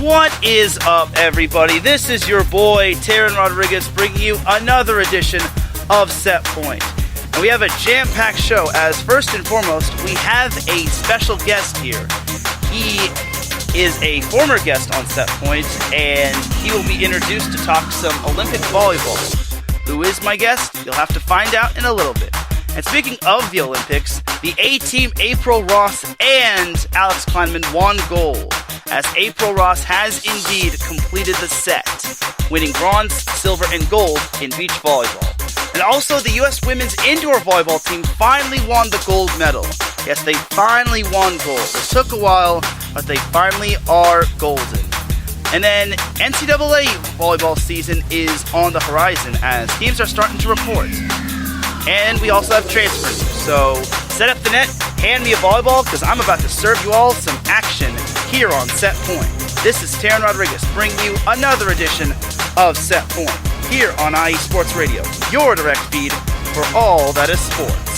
What is up, everybody? This is your boy, Teran Rodriguez, bringing you another edition of Set Point. And we have a jam-packed show, as first and foremost, we have a special guest here. He is a former guest on Set Point, and he will be introduced to talk some Olympic volleyball. Who is my guest? You'll have to find out in a little bit. And speaking of the Olympics, the A-Team April Ross and Alix Klineman won gold, as April Ross has indeed completed the set, winning bronze, silver, and gold in beach volleyball. And also, the U.S. women's indoor volleyball team finally won the gold medal. Yes, they finally won gold. It took a while, but they finally are golden. And then NCAA volleyball season is on the horizon as teams are starting to report. And we also have transfers. So set up the net, hand me a volleyball, because I'm about to serve you all some action here on Set Point. This is Teran Rodriguez bringing you another edition of Set Point here on IE Sports Radio, your direct feed for all that is sports.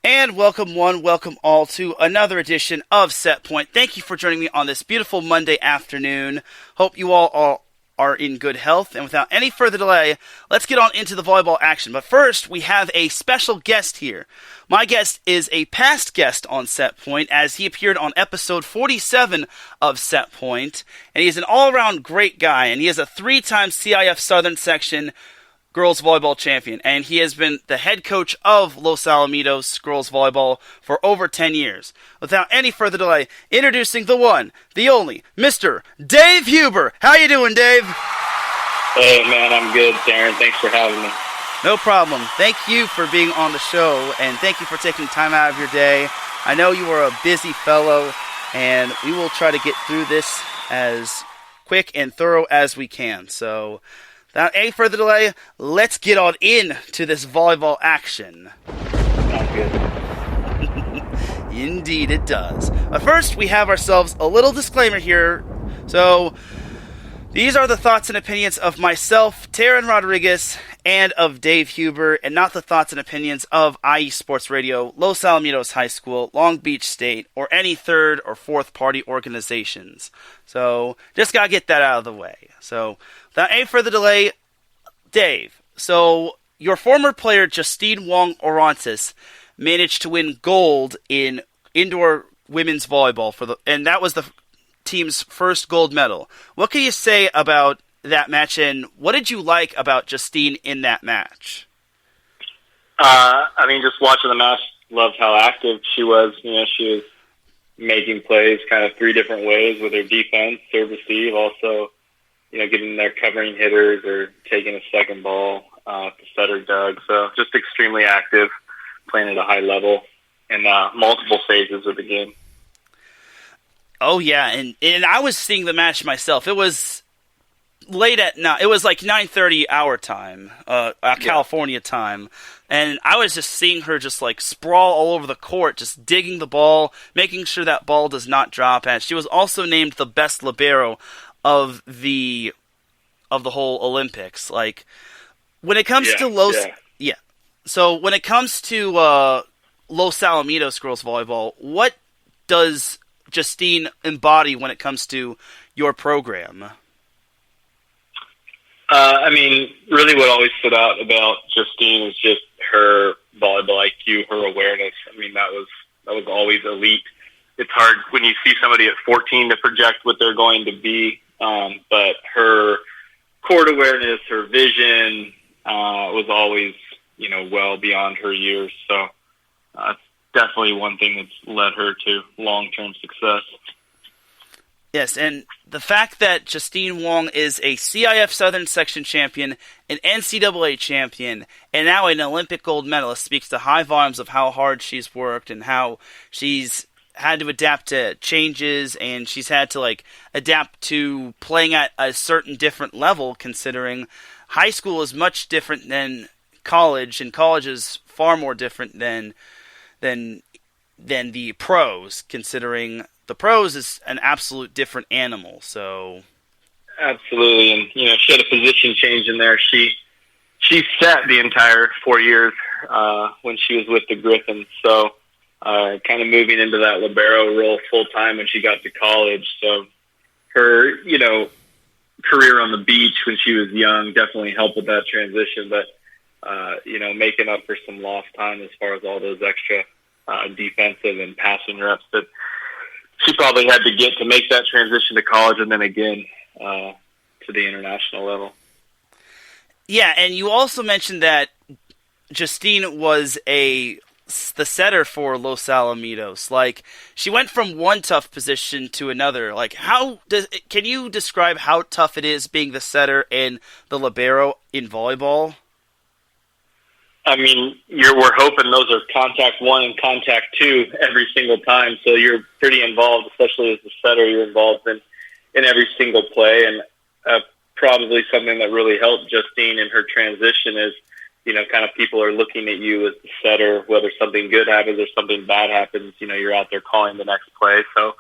And welcome one, welcome all to another edition of Set Point. Thank you for joining me on this beautiful Monday afternoon. Hope you all are in good health. And without any further delay, let's get on into the volleyball action. But first, we have a special guest here. My guest is a past guest on Set Point, as he appeared on episode 47 of Set Point. And he is an all-around great guy, and he is a 3-time CIF Southern Section girls volleyball champion, and he has been the head coach of Los Alamitos girls volleyball for over 10 years. Without any further delay, introducing the one, the only, Mr. Dave Huber. How you doing, Dave? Hey, man, I'm good, Darren. Thanks for having me. No problem. Thank you for being on the show, and thank you for taking time out of your day. I know you are a busy fellow, and we will try to get through this as quick and thorough as we can. So, without any further delay, let's get on in to this volleyball action. Sounds good. Indeed it does. But first, we have ourselves a little disclaimer here. So, these are the thoughts and opinions of myself, Teran Rodriguez, and of Dave Huber, and not the thoughts and opinions of IE Sports Radio, Los Alamitos High School, Long Beach State, or any third or fourth party organizations. So, just gotta get that out of the way. So, without any further delay, Dave, so your former player Justine Wong-Orantes managed to win gold in indoor women's volleyball, and that was the team's first gold medal. What can you say about that match, and what did you like about Justine in that match? Just watching the match, loved how active she was. She was making plays kind of 3 different ways with her defense, serve, receive, also getting there covering hitters or taking a second ball to set or dug. So just extremely active, playing at a high level in multiple phases of the game. Oh, yeah, and I was seeing the match myself. It was late at night. It was like 9:30 our time, California time. And I was just seeing her just like sprawl all over the court, just digging the ball, making sure that ball does not drop. And she was also named the best libero of the whole Olympics. Like, when it comes to So when it comes to Los Alamitos girls volleyball, what does Justine embody when it comes to your program? Really what always stood out about Justine was just her volleyball IQ, her awareness. That was always elite. It's hard when you see somebody at 14 to project what they're going to be, but her court awareness, her vision was always, well beyond her years. So definitely one thing that's led her to long-term success. Yes, and the fact that Justine Wong is a CIF Southern Section champion, an NCAA champion, and now an Olympic gold medalist speaks to high volumes of how hard she's worked and how she's had to adapt to changes, and she's had to adapt to playing at a certain different level, considering high school is much different than college, and college is far more different than the pros, considering the pros is an absolute different animal. So absolutely, and she had a position change in there. She sat the entire 4 years when she was with the Griffins. So kind of moving into that libero role full time when she got to college. So her career on the beach when she was young definitely helped with that transition. But making up for some lost time as far as all those extra defensive and passing reps that she probably had to get to make that transition to college and then again to the international level. Yeah, and you also mentioned that Justine was the setter for Los Alamitos. She went from one tough position to another. Can you describe how tough it is being the setter and the libero in volleyball? I mean, we're hoping those are contact one and contact two every single time. So you're pretty involved, especially as the setter. You're involved in every single play. And probably something that really helped Justine in her transition is, kind of people are looking at you as the setter, whether something good happens or something bad happens, you're out there calling the next play. So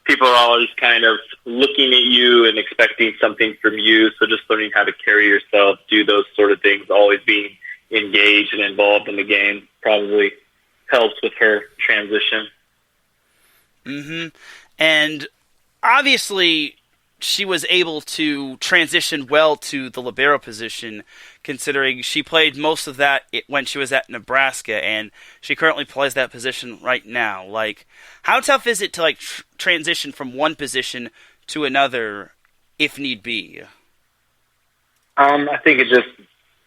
people are always kind of looking at you and expecting something from you. So just learning how to carry yourself, do those sort of things, always being engaged and involved in the game probably helps with her transition. Mm-hmm. And obviously she was able to transition well to the libero position, considering she played most of that when she was at Nebraska, and she currently plays that position right now. How tough is it to transition from one position to another if need be? I think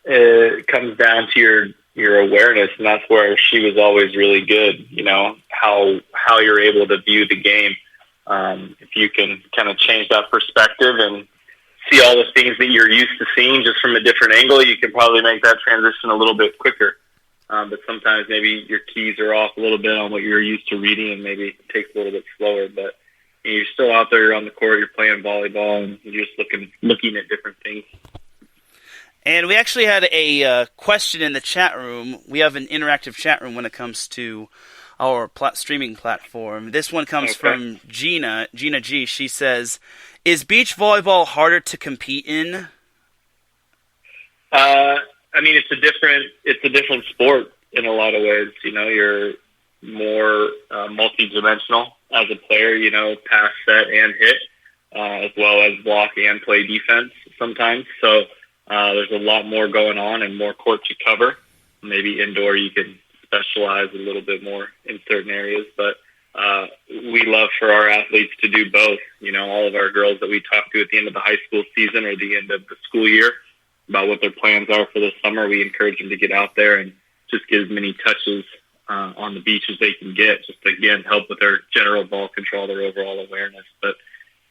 it comes down to your awareness, and that's where she was always really good. How you're able to view the game. If you can kind of change that perspective and see all the things that you're used to seeing just from a different angle, you can probably make that transition a little bit quicker. But sometimes maybe your keys are off a little bit on what you're used to reading, and maybe it takes a little bit slower. But you're still out there, you're on the court, you're playing volleyball, and you're just looking at different things. And we actually had a question in the chat room. We have an interactive chat room when it comes to our streaming platform. This one comes from Gina G. She says, is beach volleyball harder to compete in? I mean, it's a different sport in a lot of ways. You're more multi-dimensional as a player, pass, set, and hit, as well as block and play defense sometimes. So there's a lot more going on and more court to cover. Maybe indoor you can specialize a little bit more in certain areas, but we love for our athletes to do both. All of our girls that we talk to at the end of the high school season or the end of the school year about what their plans are for the summer, we encourage them to get out there and just get as many touches on the beach as they can get, just to, again, help with their general ball control, their overall awareness. But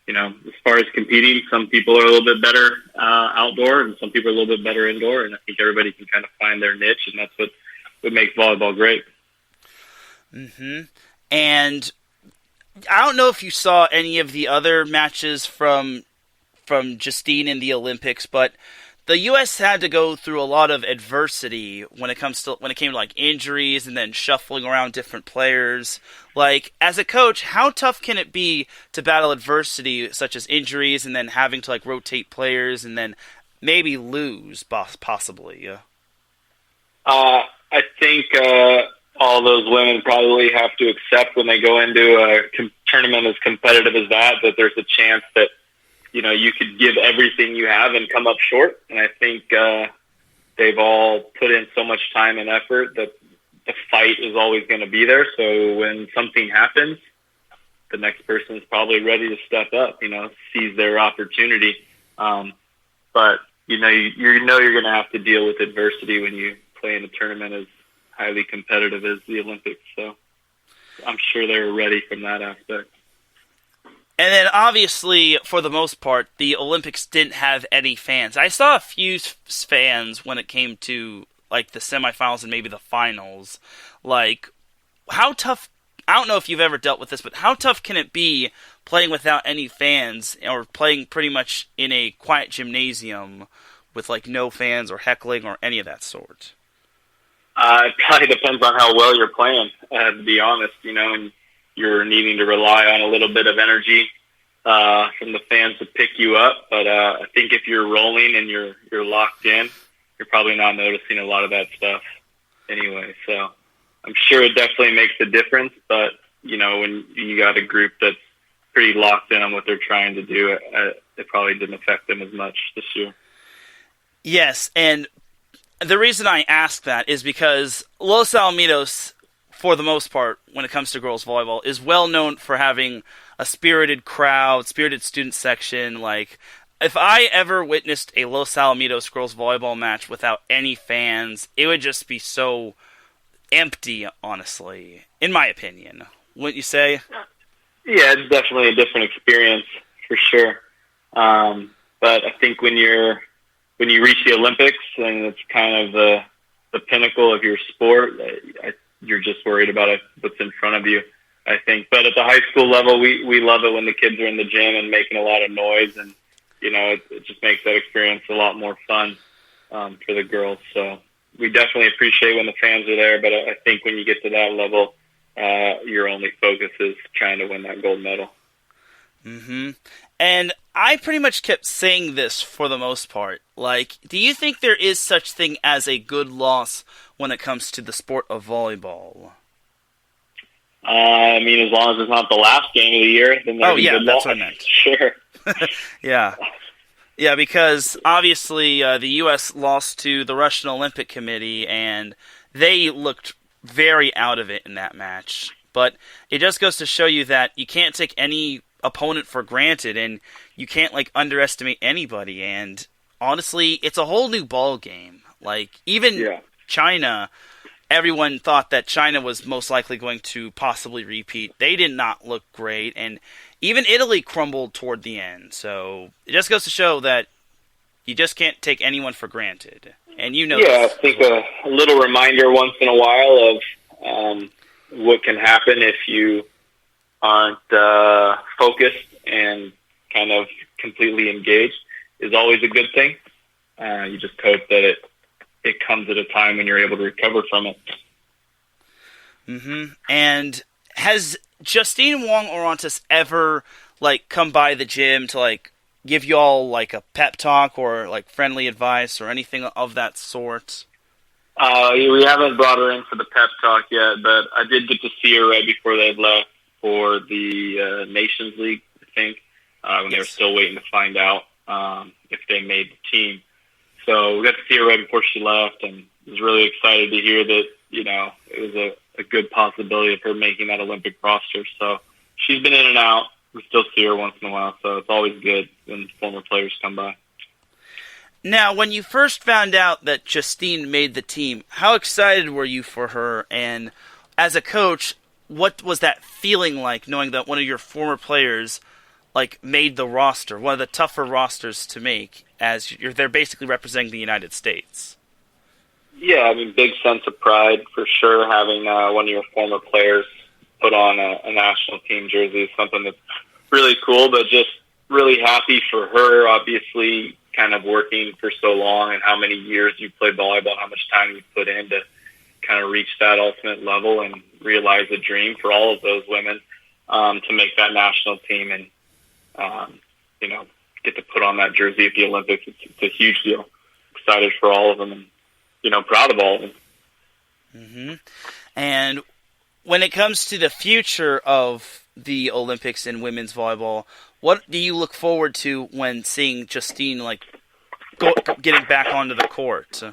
as far as competing, some people are a little bit better outdoor and some people are a little bit better indoor, and I think everybody can kind of find their niche, and that's what makes volleyball great. Mm-hmm. And I don't know if you saw any of the other matches from Justine in the Olympics, but the U.S. had to go through a lot of adversity when it came to injuries and then shuffling around different players. As a coach, how tough can it be to battle adversity such as injuries and then having to rotate players and then maybe lose possibly? I think all those women probably have to accept when they go into a tournament as competitive as that there's a chance that you could give everything you have and come up short. And I think they've all put in so much time and effort that the fight is always going to be there. So when something happens, the next person is probably ready to step up, seize their opportunity. But you're going to have to deal with adversity when you play in a tournament as highly competitive as the Olympics. So I'm sure they were ready from that aspect. And then, obviously, for the most part, the Olympics didn't have any fans. I saw a few fans when it came to, like, the semifinals and maybe the finals. Like, how tough... I don't know if you've ever dealt with this, but how tough can it be playing without any fans or playing pretty much in a quiet gymnasium with, like, no fans or heckling or any of that sort? It probably depends on how well you're playing, to be honest, and you're needing to rely on a little bit of energy from the fans to pick you up. But I think if you're rolling and you're locked in, you're probably not noticing a lot of that stuff anyway. So I'm sure it definitely makes a difference. But, when you got a group that's pretty locked in on what they're trying to do, it probably didn't affect them as much this year. Yes, and the reason I ask that is because Los Alamitos, for the most part, when it comes to girls volleyball, is well known for having a spirited crowd, spirited student section. Like, if I ever witnessed a Los Alamitos girls volleyball match without any fans, it would just be so empty, honestly, in my opinion. Wouldn't you say? Yeah, it's definitely a different experience, for sure. But I think when you reach the Olympics and it's kind of the pinnacle of your sport, you're just worried about what's in front of you, I think. But at the high school level, we love it when the kids are in the gym and making a lot of noise, and it just makes that experience a lot more fun for the girls. So we definitely appreciate when the fans are there, but I think when you get to that level, your only focus is trying to win that gold medal. Mm-hmm. And I pretty much kept saying this for the most part. Like, do you think there is such thing as a good loss when it comes to the sport of volleyball? As long as it's not the last game of the year, then there's a good that's loss. what I meant. Sure. Yeah. Yeah, because obviously the U.S. lost to the Russian Olympic Committee, and they looked very out of it in that match. But it just goes to show you that you can't take any opponent for granted, and you can't underestimate anybody. And honestly, it's a whole new ball game. Even China, everyone thought that China was most likely going to possibly repeat. They did not look great, and even Italy crumbled toward the end. So it just goes to show that you just can't take anyone for granted. And I think a little reminder once in a while of what can happen if you aren't focused and kind of completely engaged is always a good thing. You just hope that it comes at a time when you're able to recover from it. Mm-hmm. And has Justine Wong-Orantes ever come by the gym to give you all a pep talk or friendly advice or anything of that sort? We haven't brought her in for the pep talk yet, but I did get to see her right before they left for the Nations League, I think, when they were still waiting to find out if they made the team. So we got to see her right before she left, and was really excited to hear that, it was a good possibility of her making that Olympic roster. So she's been in and out. We still see her once in a while, so it's always good when former players come by. Now, when you first found out that Justine made the team, how excited were you for her? And as a coach, what was that feeling like, knowing that one of your former players made the roster, one of the tougher rosters to make, as they're basically representing the United States? Yeah, big sense of pride for sure. Having one of your former players put on a national team jersey is something that's really cool, but just really happy for her, obviously, kind of working for so long and how many years you played volleyball, how much time you put in to kind of reach that ultimate level and realize a dream for all of those women to make that national team and, get to put on that jersey at the Olympics. It's a huge deal. Excited for all of them and, proud of all of them. Mm-hmm. And when it comes to the future of the Olympics in women's volleyball, what do you look forward to when seeing Justine getting back onto the court?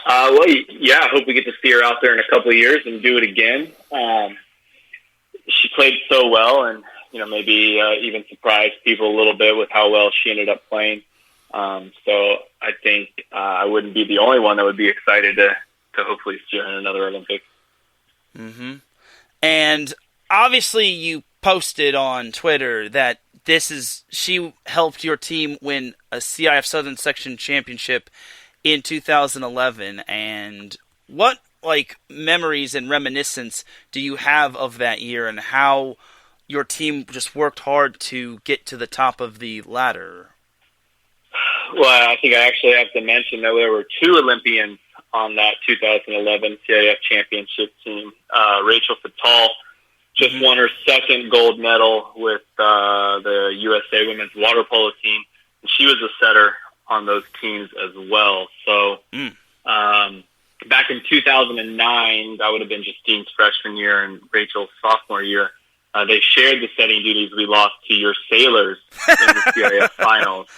I hope we get to see her out there in a couple of years and do it again. She played so well, and maybe even surprised people a little bit with how well she ended up playing. So I think I wouldn't be the only one that would be excited to hopefully see her in another Olympics. Mm-hmm. And obviously you posted on Twitter that she helped your team win a CIF Southern Section Championship in 2011. And what memories and reminiscence do you have of that year and how your team just worked hard to get to the top of the ladder? Well, I think I actually have to mention that there were two Olympians on that 2011 CIF championship team. Rachel Fatal just won her second gold medal with the USA women's water polo team, and she was a setter on those teams as well. So back in 2009, that would have been Justine's freshman year and Rachel's sophomore year. They shared the setting duties. We lost to your Sailors in the CIF finals.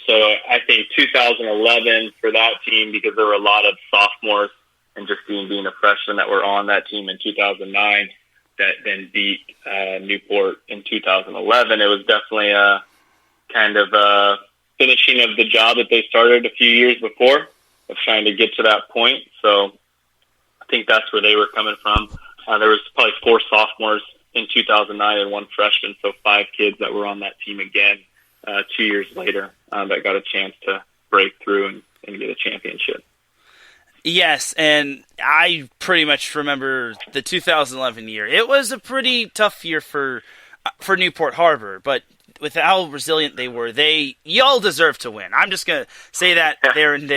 So I think 2011 for that team, because there were a lot of sophomores and Justine being a freshman that were on that team in 2009 that then beat Newport in 2011. It was definitely a kind of a finishing of the job that they started a few years before of trying to get to that point. So I think that's where they were coming from. There was probably 4 sophomores in 2009 and 1 freshman, so 5 kids that were on that team again 2 years later that got a chance to break through and get a championship. Yes, and I pretty much remember the 2011 year. It was a pretty tough year for Newport Harbor, but with how resilient they were, y'all deserve to win. I'm just gonna say that there and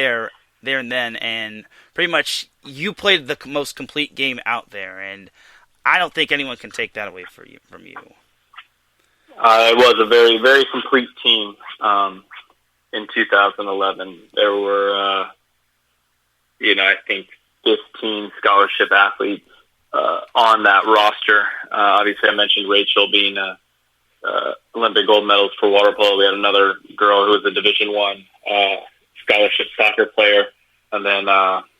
then, and pretty much you played the most complete game out there, and I don't think anyone can take that away from you. It was a very, very complete team in 2011. There were, I think 15 scholarship athletes on that roster. Obviously, I mentioned Rachel being a Olympic gold medalist for water polo. We had another girl who was a Division I scholarship soccer player, and then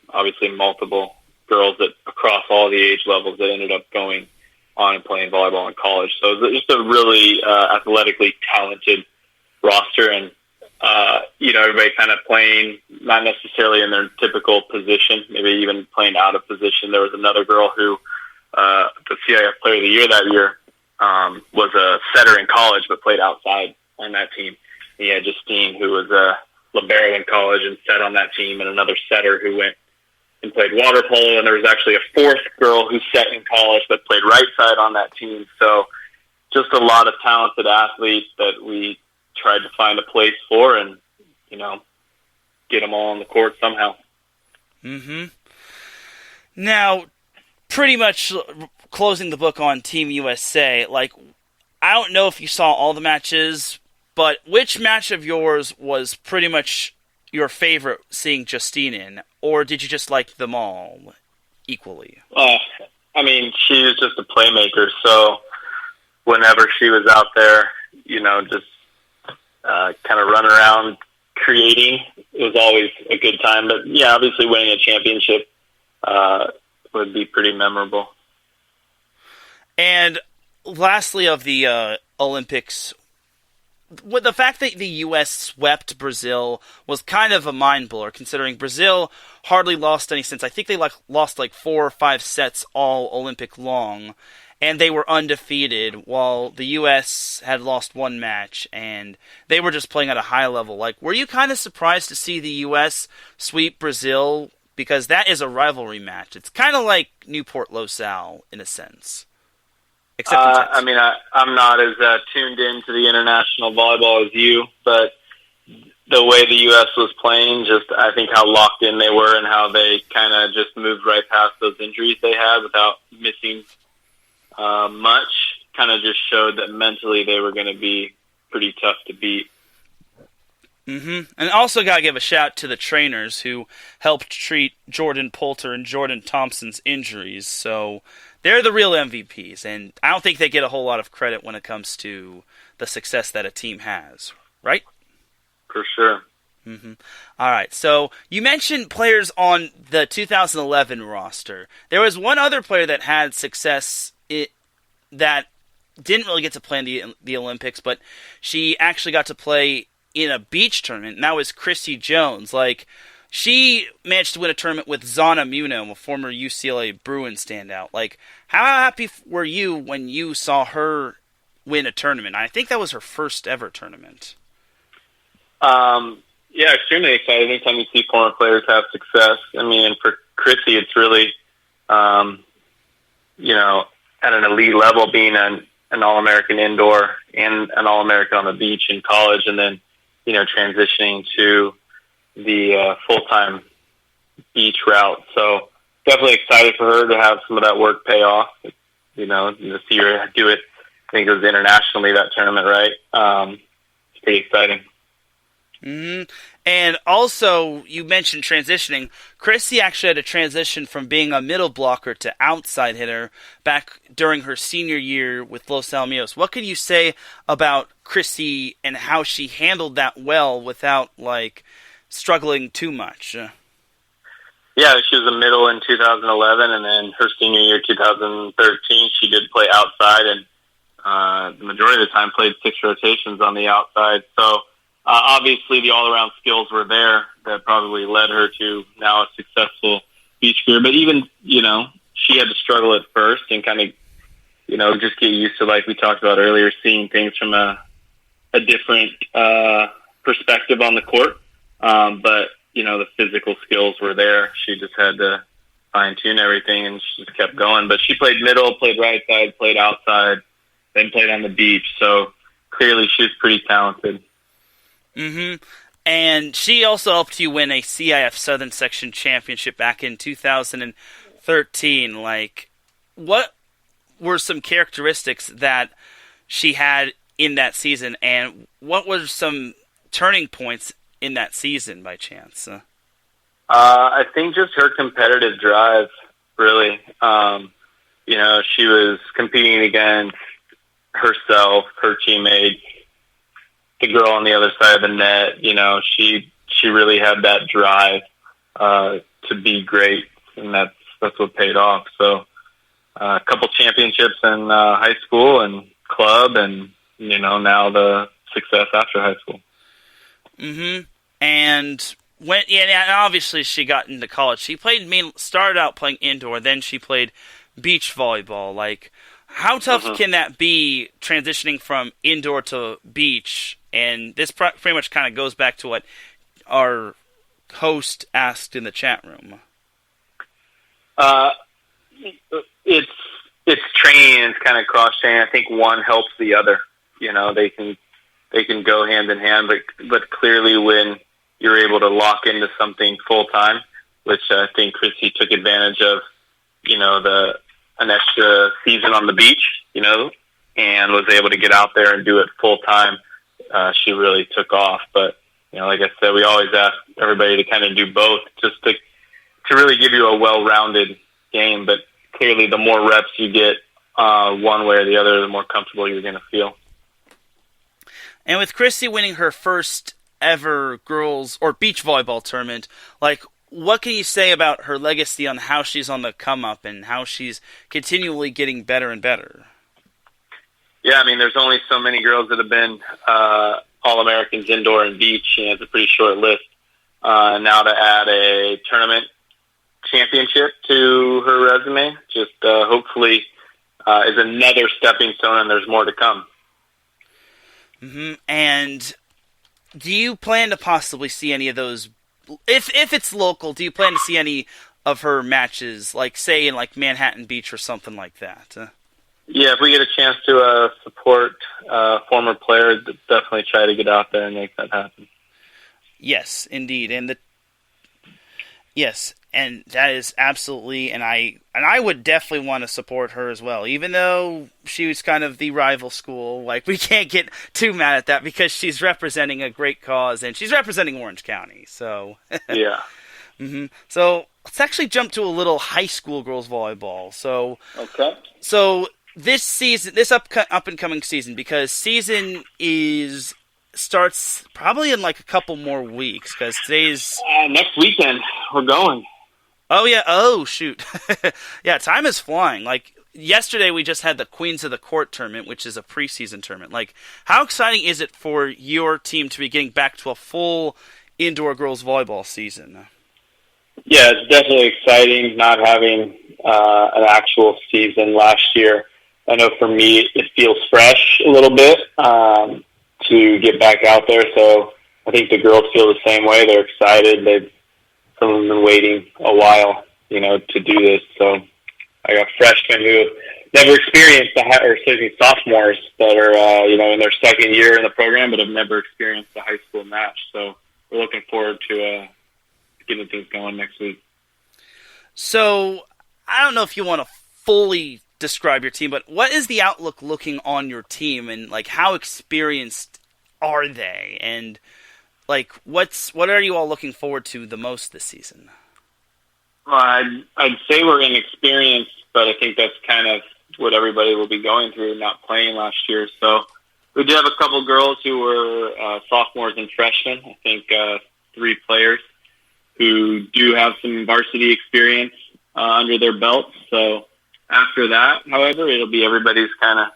obviously multiple girls across all the age levels that ended up going on and playing volleyball in college. So it was just a really athletically talented roster, and everybody kind of playing not necessarily in their typical position, maybe even playing out of position. There was another girl who, the CIF Player of the Year that year, was a setter in college but played outside on that team. He had Justine, who was a libero in college and set on that team, and another setter who went and played water polo, and there was actually a 4th girl who set in college but played right side on that team. So just a lot of talented athletes that we tried to find a place for and, get them all on the court somehow. Mm-hmm. Now, pretty much closing the book on Team USA, I don't know if you saw all the matches, but which match of yours was pretty much your favorite seeing Justine in, or did you just like them all equally? She was just a playmaker, so whenever she was out there, just kind of run around creating, it was always a good time. But, yeah, obviously winning a championship would be pretty memorable. And lastly of the Olympics, with the fact that the U.S. swept Brazil was kind of a mind blower, considering Brazil hardly lost any since. I think they lost 4 or 5 sets all Olympic long, and they were undefeated, while the U.S. had lost 1 match, and they were just playing at a high level. Were you kind of surprised to see the U.S. sweep Brazil? Because that is a rivalry match. It's kind of like Newport-Los Al, in a sense. Except I'm not as tuned into the international volleyball as you, but the way the U.S. was playing, just I think how locked in they were and how they kind of just moved right past those injuries they had without missing much, kind of just showed that mentally they were going to be pretty tough to beat. Mm-hmm. And also got to give a shout to the trainers who helped treat Jordan Poulter and Jordan Thompson's injuries. So they're the real MVPs, and I don't think they get a whole lot of credit when it comes to the success that a team has, right? For sure. Mm-hmm. All right, so you mentioned players on the 2011 roster. There was one other player that had success that didn't really get to play in the Olympics, but she actually got to play in a beach tournament, and that was Christy Jones. she managed to win a tournament with Zana Muno, a former UCLA Bruin standout. Like, how happy were you when you saw her win a tournament? I think that was her first ever tournament. Yeah, extremely excited anytime you see former players have success. I mean, and for Chrissy, it's really, at an elite level, being an All-American indoor and an All-American on the beach in college, and then, transitioning to the full-time beach route. So definitely excited for her to have some of that work pay off, to see her do it. I think it was internationally, that tournament, right? It's pretty exciting. Mm-hmm. And also, you mentioned transitioning. Chrissy actually had to transition from being a middle blocker to outside hitter back during her senior year with Los Alamitos. What could you say about Chrissy and how she handled that well without, struggling too much? Yeah, she was a middle in 2011, and then her senior year, 2013, she did play outside, and the majority of the time played 6 rotations on the outside. So obviously the all-around skills were there that probably led her to now a successful beach career. But even, she had to struggle at first and kind of, just get used to, like we talked about earlier, seeing things from a different perspective on the court. But, the physical skills were there. She just had to fine-tune everything, and she just kept going. But she played middle, played right side, played outside, then played on the beach. So clearly she was pretty talented. Mm-hmm. And she also helped you win a CIF Southern Section Championship back in 2013. What were some characteristics that she had in that season, and what were some turning points in that season by chance? I think just her competitive drive, really. She was competing against herself, her teammates, the girl on the other side of the net. She really had that drive to be great, and that's what paid off. So a couple championships in high school and club, and now the success after high school. Mm-hmm. And obviously she got into college. She started out playing indoor, then she played beach volleyball. How tough can that be, transitioning from indoor to beach? And this pretty much kind of goes back to what our host asked in the chat room. It's training, and it's kind of cross training. I think one helps the other. They can go hand in hand, but clearly when you're able to lock into something full time, which I think Chrissy took advantage of, an extra season on the beach, and was able to get out there and do it full time. She really took off. But, like I said, we always ask everybody to kind of do both, just to really give you a well-rounded game. But clearly the more reps you get one way or the other, the more comfortable you're going to feel. And with Chrissy winning her first ever girls or beach volleyball tournament, what can you say about her legacy on how she's on the come up and how she's continually getting better and better? Yeah, I mean, there's only so many girls that have been All-Americans indoor and beach. It's a pretty short list. Now to add a tournament championship to her resume, just hopefully is another stepping stone, and there's more to come. Mm-hmm. And do you plan to possibly see any of those? If it's local, do you plan to see any of her matches, say in Manhattan Beach or something like that? Yeah, if we get a chance to support former players, definitely try to get out there and make that happen. Yes, indeed, and that is absolutely, and I would definitely want to support her as well, even though she was kind of the rival school. We can't get too mad at that because she's representing a great cause, and she's representing Orange County. So yeah. Mm-hmm. So let's actually jump to a little high school girls volleyball. So okay. So this season, this up and coming season, because season starts probably in a couple more weeks, because today's next weekend we're going. Oh yeah. Oh shoot. Yeah, time is flying. Yesterday we just had the Queens of the Court tournament, which is a preseason tournament. How exciting is it for your team to be getting back to a full indoor girls volleyball season? Yeah, it's definitely exciting not having an actual season last year. I know for me it feels fresh a little bit to get back out there. So I think the girls feel the same way. They're excited. Some of them have been waiting a while, to do this. So I got freshmen who have never experienced sophomores that are, in their second year in the program, but have never experienced a high school match. So we're looking forward to getting things going next week. So I don't know if you want to fully describe your team, but what is the outlook looking on your team, and like how experienced are they, and like what are you all looking forward to the most this season? Well, I'd say we're inexperienced, but I think that's kind of what everybody will be going through, not playing last year. So we do have a couple girls who were sophomores and freshmen. I think 3 players who do have some varsity experience under their belts. So after that, however, it'll be everybody's kind of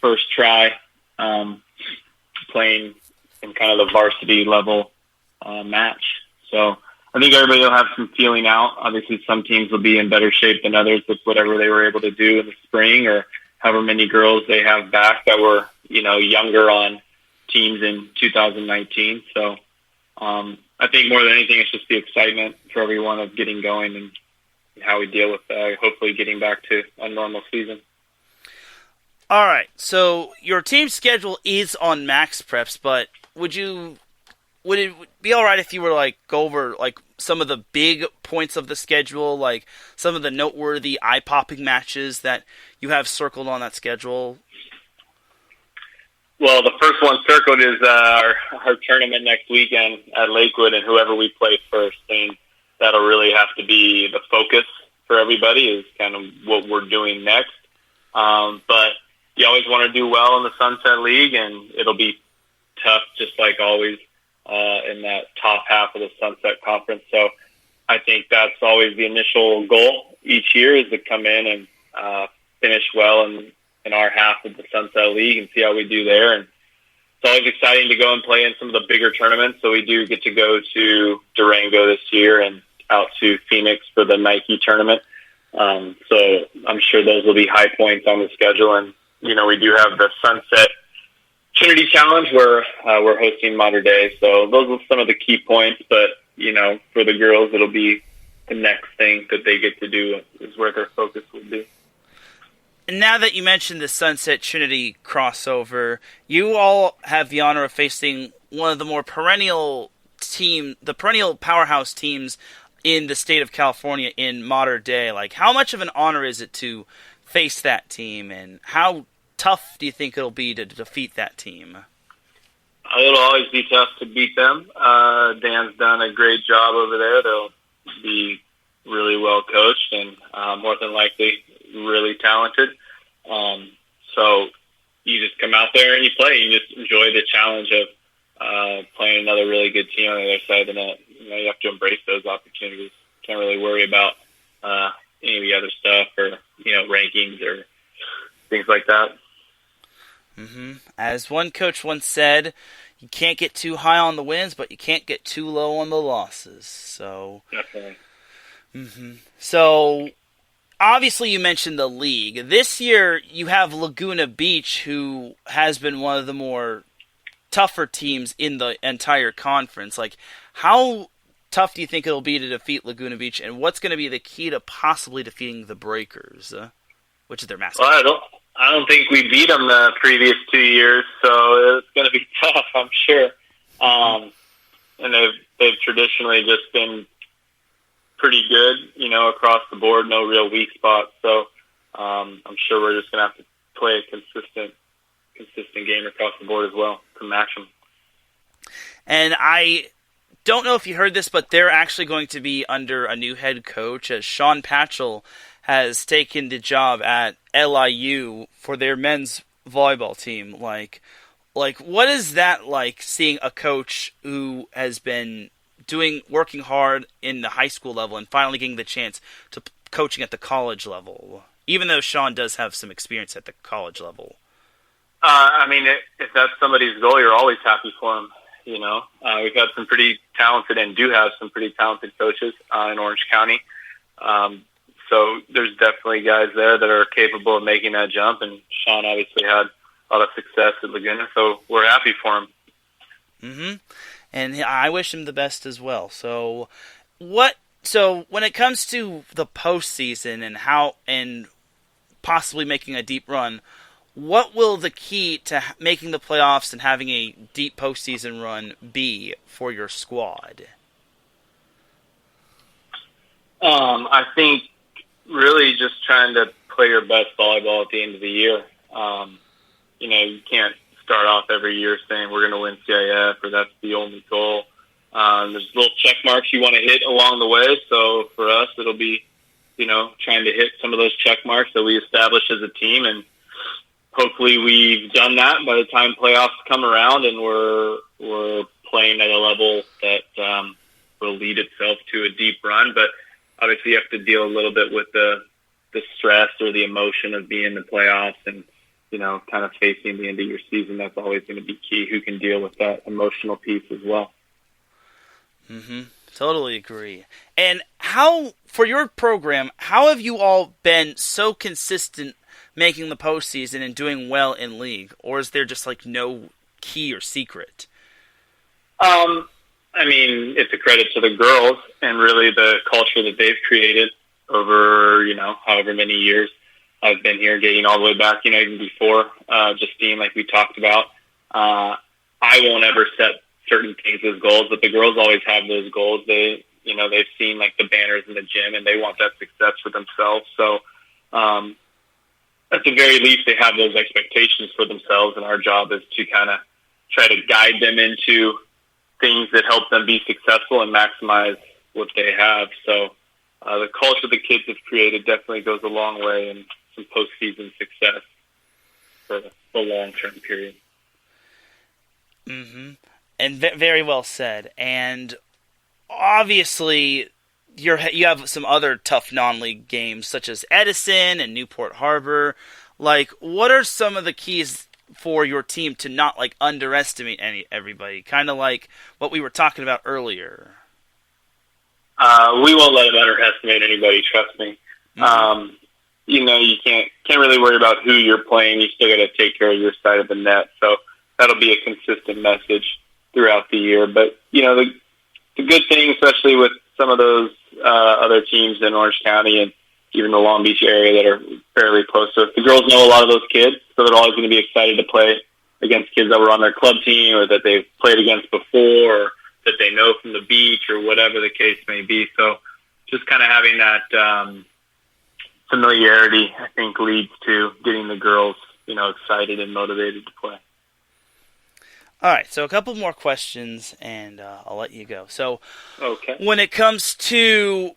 first try playing in kind of the varsity level match. So I think everybody will have some feeling out. Obviously, some teams will be in better shape than others with whatever they were able to do in the spring, or however many girls they have back that were, younger on teams in 2019. So I think more than anything, it's just the excitement for everyone of getting going and how we deal with hopefully getting back to a normal season. All right, so your team schedule is on Max Preps, but would it be all right if you were like go over like some of the big points of the schedule, like some of the noteworthy eye-popping matches that you have circled on that schedule? Well, the first one circled is our tournament next weekend at Lakewood, and whoever we play first, and that'll really have to be the focus for everybody, is kind of what we're doing next. But you always want to do well in the Sunset League, and it'll be tough, just like always, in that top half of the Sunset Conference. So I think that's always the initial goal each year, is to come in and finish well in our half of the Sunset League and see how we do there. And it's always exciting to go and play in some of the bigger tournaments. So we do get to go to Durango this year and out to Phoenix for the Nike tournament. So I'm sure those will be high points on the schedule. And, we do have the Sunset Trinity Challenge where we're hosting Mater Dei. So those are some of the key points. But, for the girls, it'll be the next thing that they get to do is where their focus will be. And now that you mentioned the Sunset Trinity crossover, you all have the honor of facing one of the more perennial powerhouse teams in the state of California in Mater Dei. Like, how much of an honor is it to face that team, and how tough do you think it'll be to defeat that team? It'll always be tough to beat them. Dan's done a great job over there. They'll be really well coached and more than likely really talented. So you just come out there and you play. You just enjoy the challenge of playing another really good team on the other side of the net. You have to embrace those opportunities. Can't really worry about any of the other stuff or rankings or things like that. Mm-hmm. As one coach once said, you can't get too high on the wins, but you can't get too low on the losses. So, definitely. Mm-hmm. So, obviously you mentioned the league. This year you have Laguna Beach, who has been one of the more tougher teams in the entire conference. Like, how tough do you think it'll be to defeat Laguna Beach, and what's going to be the key to possibly defeating the Breakers, which is their mascot? Well, I don't think we beat them the previous 2 years, so it's going to be tough, I'm sure. And they've traditionally just been pretty good, across the board, no real weak spots. So I'm sure we're just going to have to play a consistent game across the board as well to match them. And I don't know if you heard this, but they're actually going to be under a new head coach, as Sean Patchell has taken the job at LIU for their men's volleyball team. Like what is that like, seeing a coach who has been working hard in the high school level and finally getting the chance to coaching at the college level, even though Sean does have some experience at the college level? If that's somebody's goal, you're always happy for them. We've had some pretty talented and do have some pretty talented coaches in Orange County. So there's definitely guys there that are capable of making that jump, and Sean obviously had a lot of success at Laguna, so we're happy for him. Mm-hmm. And I wish him the best as well. So when it comes to the postseason and possibly making a deep run, what will the key to making the playoffs and having a deep postseason run be for your squad? I think really just trying to play your best volleyball at the end of the year. You can't start off every year saying we're going to win CIF or that's the only goal. There's little check marks you want to hit along the way. So for us, it'll be, trying to hit some of those check marks that we established as a team. And hopefully we've done that by the time playoffs come around and we're playing at a level that will lead itself to a deep run. But obviously you have to deal a little bit with the stress or the emotion of being in the playoffs and, kind of facing the end of your season. That's always going to be key. Who can deal with that emotional piece as well? Mm-hmm. Totally agree. And for your program, how have you all been so consistent making the postseason and doing well in league? Or is there just no key or secret? It's a credit to the girls and really the culture that they've created over, however many years I've been here, getting all the way back, even before Justine, like we talked about. I won't ever set certain things as goals, but the girls always have those goals. They've seen the banners in the gym and they want that success for themselves. So, at the very least, they have those expectations for themselves, and our job is to kind of try to guide them into things that help them be successful and maximize what they have. So, the culture the kids have created definitely goes a long way in some postseason success for the long-term period. Mm-hmm. And very well said. And obviously, you have some other tough non-league games, such as Edison and Newport Harbor. What are some of the keys for your team to not underestimate everybody? Kind of like what we were talking about earlier. We won't let them underestimate anybody. Trust me. Mm-hmm. You can't really worry about who you're playing. You still got to take care of your side of the net. So that'll be a consistent message throughout the year. But the good thing, especially with some of those other teams in Orange County and even the Long Beach area that are fairly close to us, the girls know a lot of those kids, so they're always going to be excited to play against kids that were on their club team or that they've played against before or that they know from the beach or whatever the case may be. So just kind of having that familiarity, I think, leads to getting the girls, excited and motivated to play. All right, so a couple more questions, and I'll let you go. So, okay. When it comes to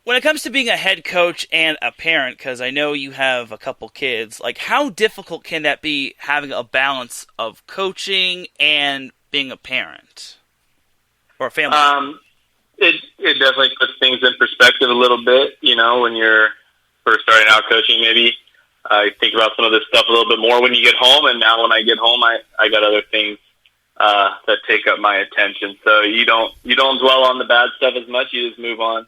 being a head coach and a parent, because I know you have a couple kids, how difficult can that be, having a balance of coaching and being a parent or a family? It definitely puts things in perspective a little bit. When you're first starting out coaching, maybe I think about some of this stuff a little bit more when you get home, and now when I get home, I got other things that take up my attention. So you don't dwell on the bad stuff as much. You just move on.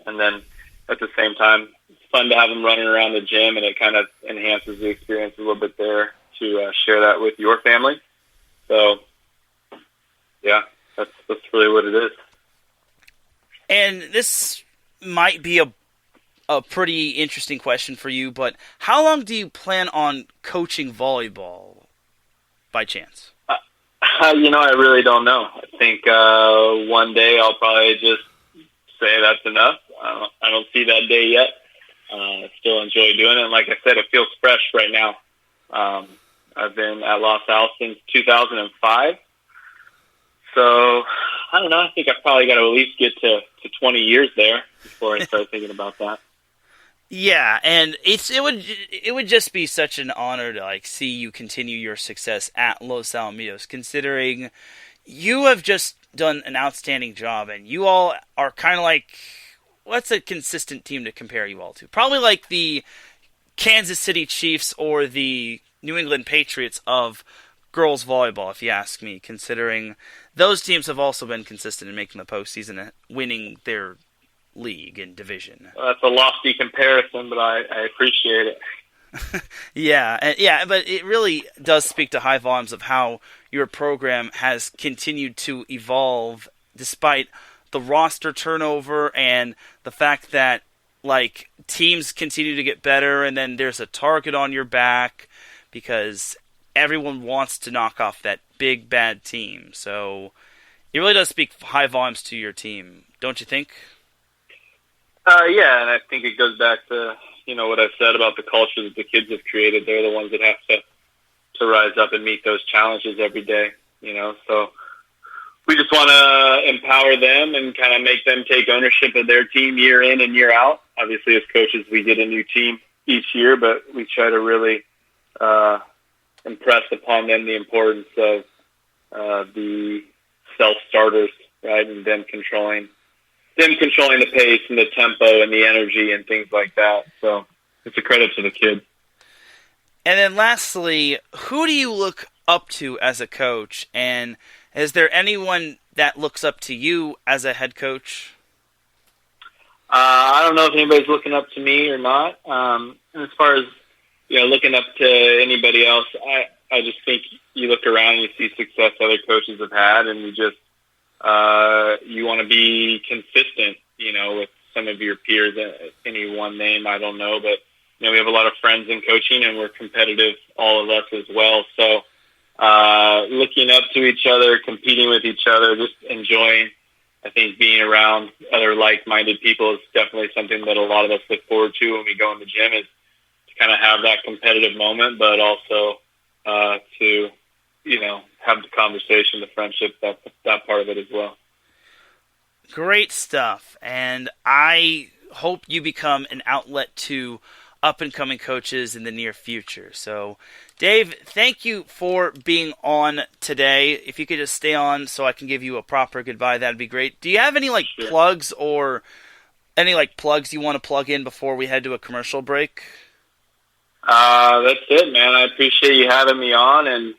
And then at the same time, it's fun to have them running around the gym, and it kind of enhances the experience a little bit there to share that with your family. So yeah, that's really what it is. And this might be a pretty interesting question for you, but how long do you plan on coaching volleyball by chance? I really don't know. I think one day I'll probably just say that's enough. I don't see that day yet. I still enjoy doing it. And like I said, it feels fresh right now. I've been at Los Al since 2005. So, I don't know. I think I've probably got to at least get to 20 years there before I start thinking about that. Yeah, and it would just be such an honor to see you continue your success at Los Alamitos, considering you have just done an outstanding job, and you all are kind of what's a consistent team to compare you all to? Probably the Kansas City Chiefs or the New England Patriots of girls volleyball, if you ask me, considering those teams have also been consistent in making the postseason and winning their league and division. That's a lofty comparison, but I appreciate it. Yeah, but it really does speak to high volumes of how your program has continued to evolve despite the roster turnover and the fact that like teams continue to get better and then there's a target on your back because everyone wants to knock off that big bad team. So it really does speak high volumes to your team, don't you think? Yeah, and I think it goes back to what I've said about the culture that the kids have created. They're the ones that have to rise up and meet those challenges every day. So we just want to empower them and kind of make them take ownership of their team year in and year out. Obviously, as coaches, we get a new team each year, but we try to really impress upon them the importance of the self-starters, right, and them controlling the pace and the tempo and the energy and things like that. So it's a credit to the kids. And then lastly, who do you look up to as a coach? And is there anyone that looks up to you as a head coach? I don't know if anybody's looking up to me or not. And as far as looking up to anybody else, I just think you look around and you see success other coaches have had, and you just you want to be consistent, with some of your peers. Any one name, I don't know, but we have a lot of friends in coaching, and we're competitive, all of us as well. So looking up to each other, competing with each other, just enjoying, I think, being around other like-minded people is definitely something that a lot of us look forward to when we go in the gym, is to kind of have that competitive moment, but also to have the conversation, the friendship, that part of it as well. Great stuff, and I hope you become an outlet to up-and-coming coaches in the near future. So, Dave, thank you for being on today. If you could just stay on so I can give you a proper goodbye, that'd be great. Do you have any Sure. plugs or any plugs you want to plug in before we head to a commercial break? That's it, man. I appreciate you having me on and,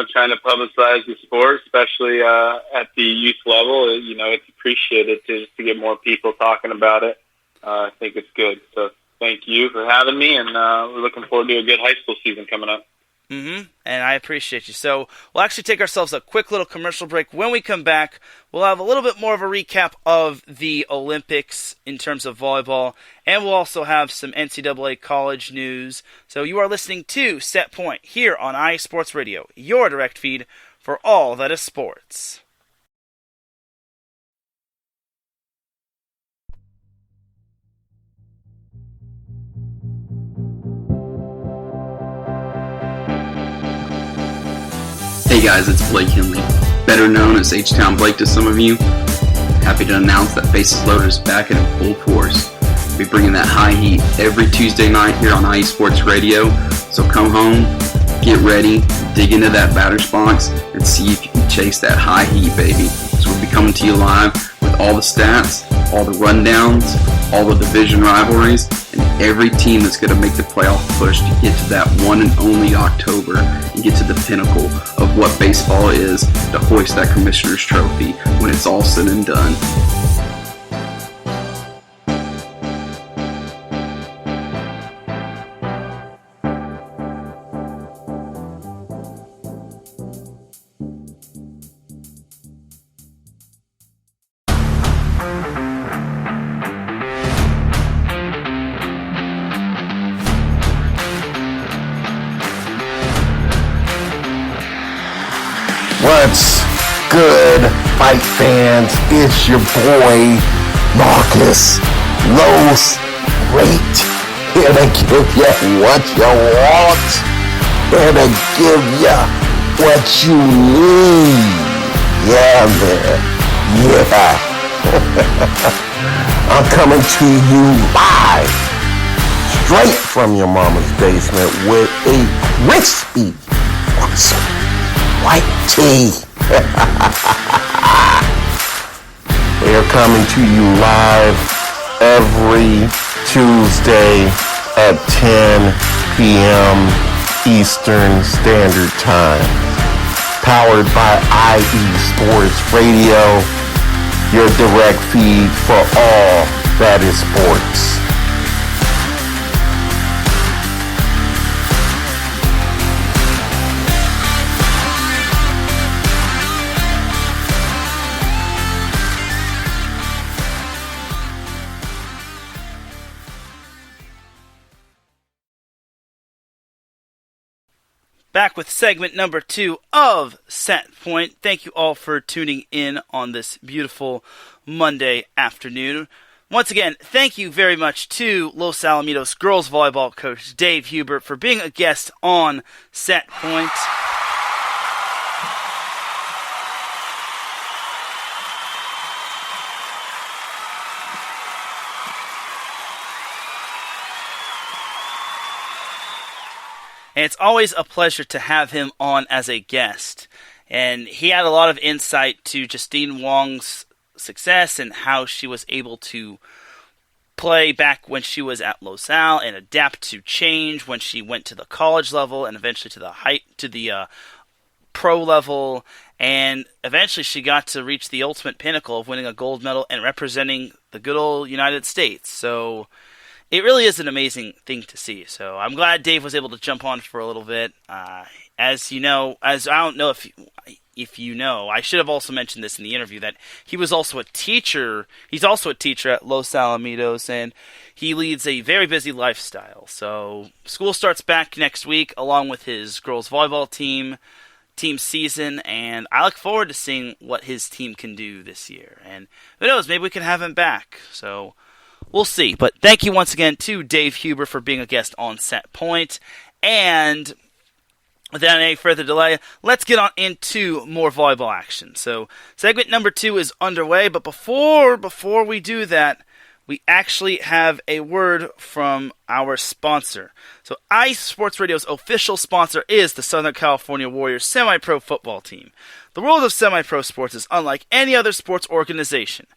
trying to publicize the sport, especially at the youth level. It's appreciated just to get more people talking about it. I think it's good. So thank you for having me, and we're looking forward to a good high school season coming up. And I appreciate you. So we'll actually take ourselves a quick little commercial break. When we come back, we'll have a little bit more of a recap of the Olympics in terms of volleyball, and we'll also have some NCAA college news. So you are listening to Set Point here on iSports Radio, your direct feed for all that is sports. Hey guys, it's Blake Henley, better known as H-Town Blake to some of you. Happy to announce that Bases Loaded is back and in full force. We'll be bringing that high heat every Tuesday night here on iSports Radio. So come home, get ready, dig into that batter's box, and see if you can chase that high heat, baby. So we'll be coming to you live with all the stats, all the rundowns, all the division rivalries, and every team that's going to make the playoff push to get to that one and only October and get to the pinnacle of what baseball is, to hoist that Commissioner's Trophy when it's all said and done. What's good, fight fans? It's your boy, Marcus Los Great, here to give you what you want, here to give you what you need. Yeah, man. Yeah. I'm coming to you live, straight from your mama's basement with a crispy, awesome white tea. We are coming to you live every Tuesday at 10 p.m. Eastern Standard Time. powered by IE Sports Radio, your direct feed for all that is sports. Back with segment number 2 of Set Point. Thank you all for tuning in on this beautiful Monday afternoon. Once again, thank you very much to Los Alamitos girls volleyball coach Dave Hubert for being a guest on Set Point. And it's always a pleasure to have him on as a guest. And he had a lot of insight to Justine Wong's success and how she was able to play back when she was at Los Al and adapt to change when she went to the college level and eventually to the pro level. And eventually she got to reach the ultimate pinnacle of winning a gold medal and representing the good old United States. So it really is an amazing thing to see. So I'm glad Dave was able to jump on for a little bit. As you know, I don't know if you know, I should have also mentioned this in the interview, that he was also a teacher. He's also a teacher at Los Alamitos, and he leads a very busy lifestyle. So school starts back next week, along with his girls volleyball team season, and I look forward to seeing what his team can do this year. And who knows, maybe we can have him back. So we'll see. But thank you once again to Dave Huber for being a guest on Set Point. And without any further delay, let's get on into more volleyball action. So segment number 2 is underway. But before we do that, we actually have a word from our sponsor. So ICE Sports Radio's official sponsor is the Southern California Warriors semi-pro football team. The world of semi-pro sports is unlike any other sports organization.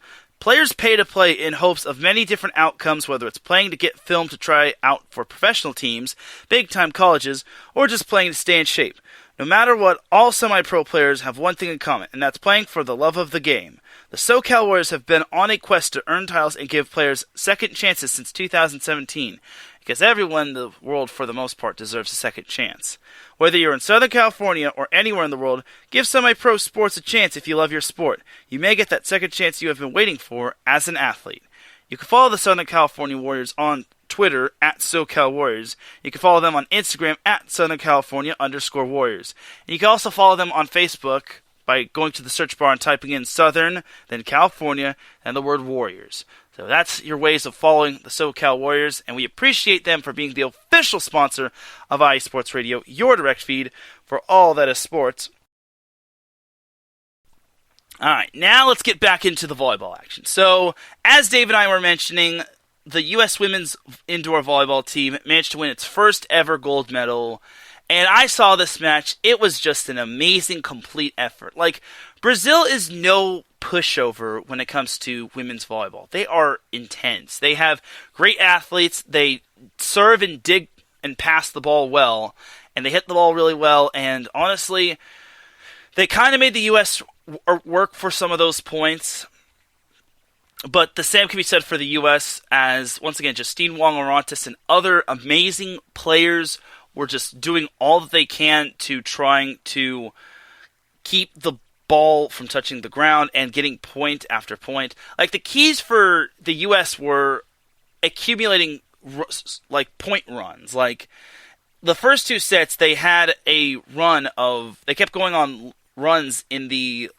Players pay to play in hopes of many different outcomes, whether it's playing to get film to try out for professional teams, big-time colleges, or just playing to stay in shape. No matter what, all semi-pro players have one thing in common, and that's playing for the love of the game. The SoCal Warriors have been on a quest to earn titles and give players second chances since 2017, because everyone in the world, for the most part, deserves a second chance. Whether you're in Southern California or anywhere in the world, give semi-pro sports a chance if you love your sport. You may get that second chance you have been waiting for as an athlete. You can follow the Southern California Warriors on Twitter at SoCal Warriors. You can follow them on Instagram at SouthernCalifornia_Warriors. And you can also follow them on Facebook by going to the search bar and typing in Southern, then California, and the word Warriors. So that's your ways of following the SoCal Warriors, and we appreciate them for being the official sponsor of IE Sports Radio, your direct feed for all that is sports. Alright, now let's get back into the volleyball action. So, as Dave and I were mentioning, the U.S. women's indoor volleyball team managed to win its first ever gold medal, and I saw this match. It was just an amazing, complete effort. Like, Brazil is no pushover when it comes to women's volleyball. They are intense. They have great athletes. They serve and dig and pass the ball well, and they hit the ball really well, and honestly, they kind of made the U.S. work for some of those points. But the same can be said for the U.S. as, once again, Justine Wong-Orantes and other amazing players were just doing all that they can to trying to keep the ball from touching the ground and getting point after point. Like, the keys for the U.S. were accumulating, like, point runs. Like, the first 2 sets, they had a run of, they kept going on runs in the,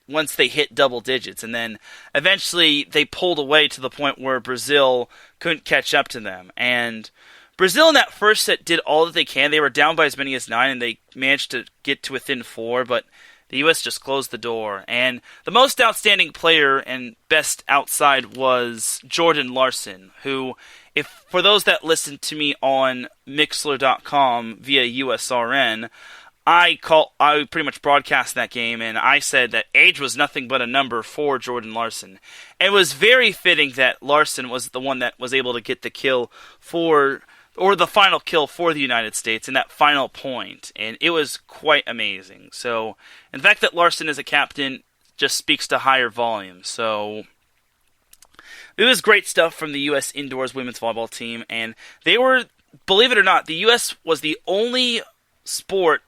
once they hit double digits, and then eventually they pulled away to the point where Brazil couldn't catch up to them. And Brazil in that first set did all that they can. They were down by as many as 9, and they managed to get to within 4, but the U.S. just closed the door. And the most outstanding player and best outside was Jordan Larson, who, if for those that listen to me on Mixler.com via USRN, I pretty much broadcast that game, and I said that age was nothing but a number for Jordan Larson. And it was very fitting that Larson was the one that was able to get the kill for or the final kill for the United States in that final point, and it was quite amazing. So, and the fact that Larson is a captain just speaks to higher volume. So, it was great stuff from the U.S. indoors women's volleyball team, and they were, believe it or not, the U.S. was the only sport,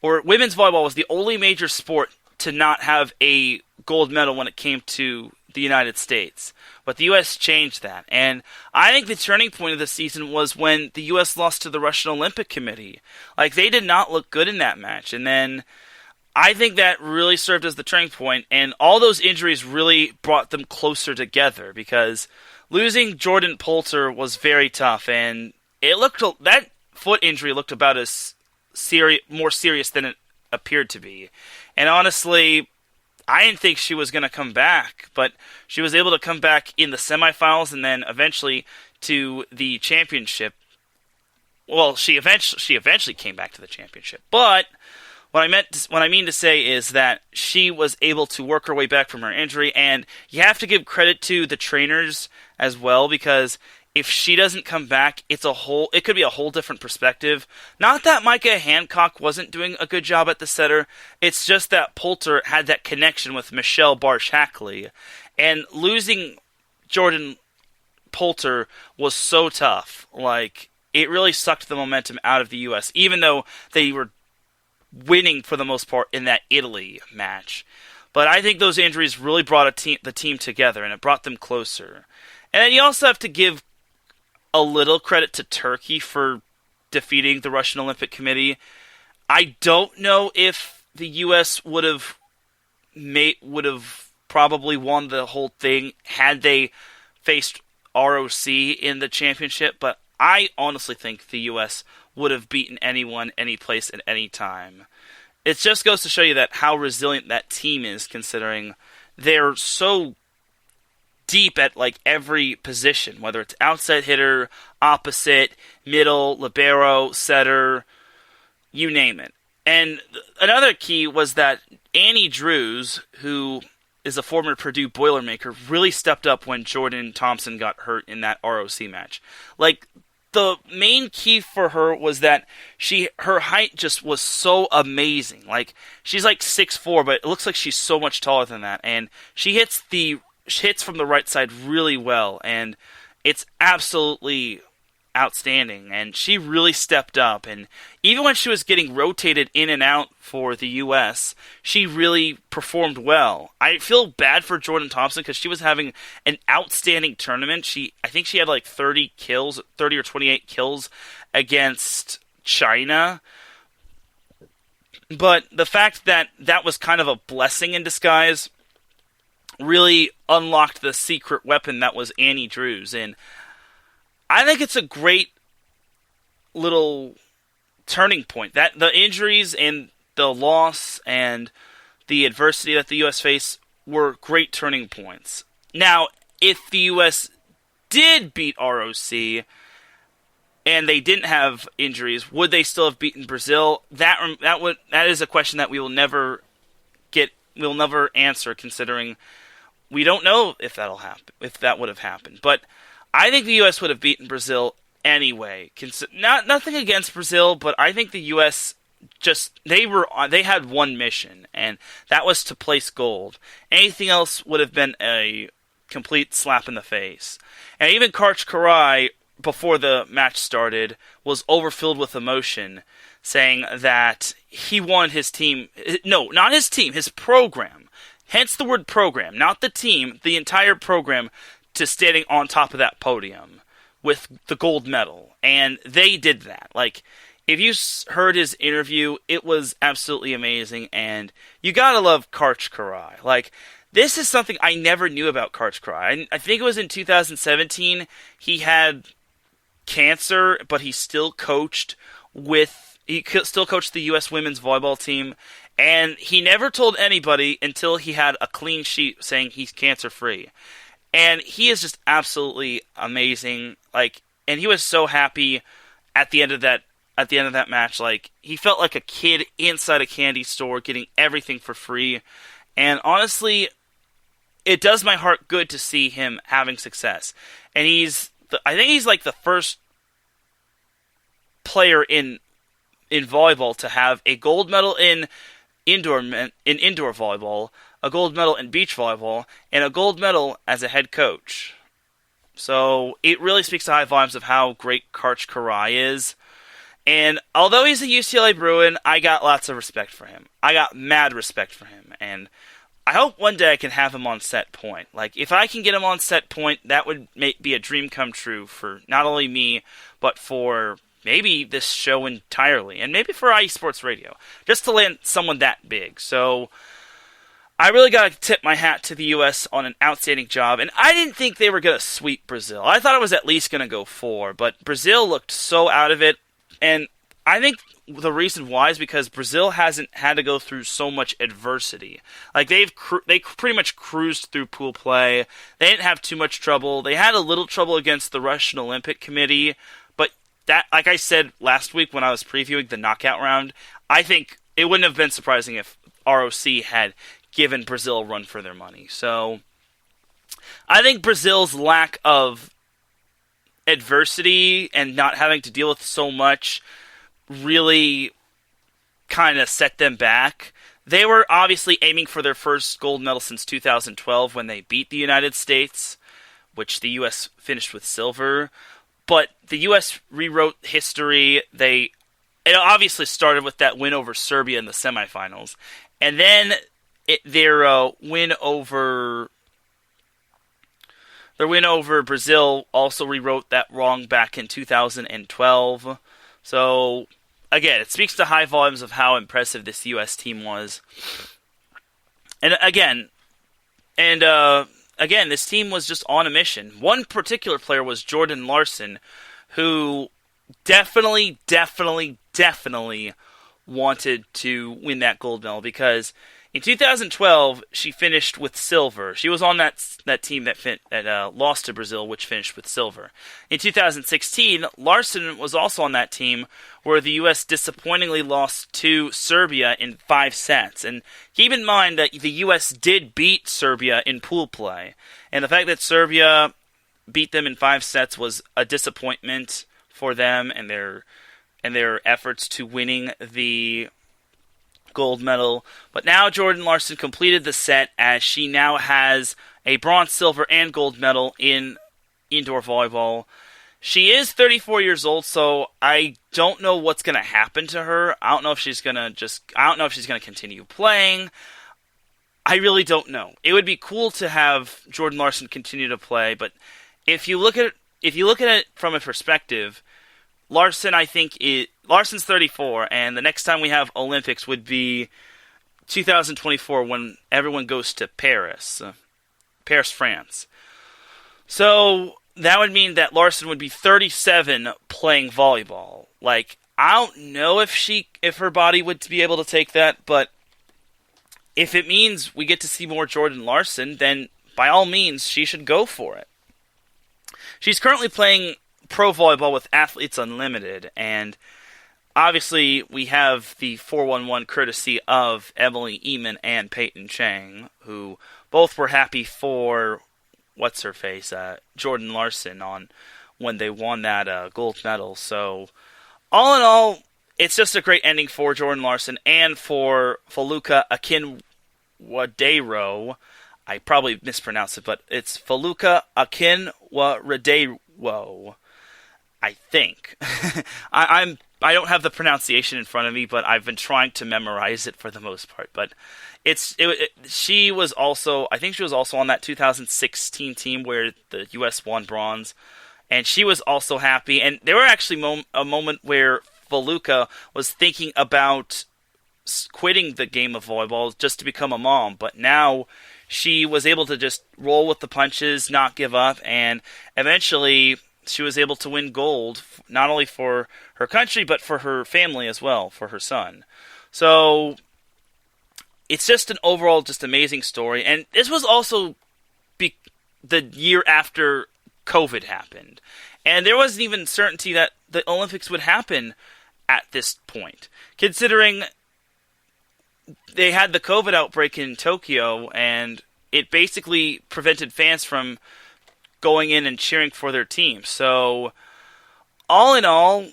or women's volleyball was the only major sport to not have a gold medal when it came to the United States. But the U.S. changed that. And I think the turning point of the season was when the U.S. lost to the Russian Olympic Committee. Like, they did not look good in that match. And then I think that really served as the turning point. And all those injuries really brought them closer together, because losing Jordan Poulter was very tough. And that foot injury looked about as more serious than it appeared to be. And honestly, I didn't think she was going to come back, but she was able to come back in the semifinals and then eventually to the championship. Well, she eventually came back to the championship. But what I mean to say is that she was able to work her way back from her injury, and you have to give credit to the trainers as well, because if she doesn't come back, it could be a whole different perspective. Not that Micah Hancock wasn't doing a good job at the setter, it's just that Poulter had that connection with Michelle Barsh-Hackley, and losing Jordan Poulter was so tough. Like, it really sucked the momentum out of the U.S., even though they were winning for the most part in that Italy match. But I think those injuries really brought the team together, and it brought them closer. And then you also have to give a little credit to Turkey for defeating the Russian Olympic Committee. I don't know if the U.S. would have probably won the whole thing had they faced ROC in the championship, but I honestly think the U.S. would have beaten anyone, any place, at any time. It just goes to show you that how resilient that team is, considering they're so deep at like every position, whether it's outside hitter, opposite, middle, libero, setter, you name it. And another key was that Annie Drews, who is a former Purdue Boilermaker, really stepped up when Jordan Thompson got hurt in that ROC match. Like, the main key for her was that her height just was so amazing. Like, she's like 6'4", but it looks like she's so much taller than that, and she hits from the right side really well, and it's absolutely outstanding, and she really stepped up, and even when she was getting rotated in and out for the U.S., she really performed well. I feel bad for Jordan Thompson because she was having an outstanding tournament. I think she had like 30 or 28 kills against China, but the fact that that was kind of a blessing in disguise really unlocked the secret weapon that was Annie Drews. And I think it's a great little turning point. That the injuries and the loss and the adversity that the U.S. faced were great turning points. Now, if the U.S. did beat ROC and they didn't have injuries, would they still have beaten Brazil? That is a question that we will never answer, considering we don't know if that'll happen, if that would have happened. But I think the U.S. would have beaten Brazil anyway. Nothing against Brazil, but I think the U.S. they had one mission, and that was to place gold. Anything else would have been a complete slap in the face. And even Karch Karai, before the match started, was overfilled with emotion, saying that he wanted his team, no, not his team, his program, hence the word program, not the team, the entire program, to standing on top of that podium with the gold medal. And they did that. Like, if you heard his interview, it was absolutely amazing, and you gotta love Karch Karai. Like, this is something I never knew about Karch Karai. I think it was in 2017, he had cancer, but he still coached the U.S. women's volleyball team, and he never told anybody until he had a clean sheet saying he's cancer-free. And he is just absolutely amazing. Like, and he was so happy at the end of that match. Like, he felt like a kid inside a candy store getting everything for free. And honestly, it does my heart good to see him having success. And I think he's like the first player in volleyball to have a gold medal in indoor volleyball, a gold medal in beach volleyball, and a gold medal as a head coach. So it really speaks to high volumes of how great Karch Karai is. And although he's a UCLA Bruin, I got lots of respect for him. I got mad respect for him. And I hope one day I can have him on Set Point. Like, if I can get him on Set Point, that would be a dream come true for not only me, but for maybe this show entirely. And maybe for IE Sports Radio. Just to land someone that big. So I really got to tip my hat to the U.S. on an outstanding job. And I didn't think they were going to sweep Brazil. I thought it was at least going to go 4. But Brazil looked so out of it. And I think the reason why is because Brazil hasn't had to go through so much adversity. Like, they pretty much cruised through pool play. They didn't have too much trouble. They had a little trouble against the Russian Olympic Committee. But that, like I said last week when I was previewing the knockout round, I think it wouldn't have been surprising if ROC had given Brazil a run for their money. So I think Brazil's lack of adversity and not having to deal with so much really kind of set them back. They were obviously aiming for their first gold medal since 2012 when they beat the United States, which the U.S. finished with silver. But the U.S. rewrote history. It obviously started with that win over Serbia in the semifinals. And then their win over Brazil also rewrote that wrong back in 2012. So, again, it speaks to high volumes of how impressive this U.S. team was. And again, this team was just on a mission. One particular player was Jordan Larson, who definitely wanted to win that gold medal because in 2012, she finished with silver. She was on that team that lost to Brazil, which finished with silver. In 2016, Larson was also on that team where the U.S. disappointingly lost to Serbia in 5 sets. And keep in mind that the U.S. did beat Serbia in pool play. And the fact that Serbia beat them in 5 sets was a disappointment for them and their efforts to winning the gold medal. But now Jordan Larson completed the set as she now has a bronze, silver, and gold medal in indoor volleyball. She is 34 years old, so I don't know what's going to happen to her. I don't know if she's going to continue playing. I really don't know. It would be cool to have Jordan Larson continue to play, but if you look at it from a perspective, Larson's 34, and the next time we have Olympics would be 2024 when everyone goes to Paris, France. So that would mean that Larson would be 37 playing volleyball. Like, I don't know if her body would be able to take that, but if it means we get to see more Jordan Larson, then by all means she should go for it. She's currently playing pro volleyball with Athletes Unlimited, and obviously we have the 411 courtesy of Emily Eamon and Peyton Chang, who both were happy for Jordan Larson when they won that gold medal. So all in all, it's just a great ending for Jordan Larson and for Feluca Akinwadero. I probably mispronounced it, but it's Feluca Akinwadero, I think. I don't have the pronunciation in front of me, but I've been trying to memorize it for the most part. But she was also on that 2016 team where the U.S. won bronze, and she was also happy. And there were actually a moment where Feluca was thinking about quitting the game of volleyball just to become a mom, but now she was able to just roll with the punches, not give up, and eventually she was able to win gold, not only for her country, but for her family as well, for her son. So it's just an overall just amazing story. And this was also the year after COVID happened. And there wasn't even certainty that the Olympics would happen at this point, considering they had the COVID outbreak in Tokyo, and it basically prevented fans from going in and cheering for their team. So, all in all,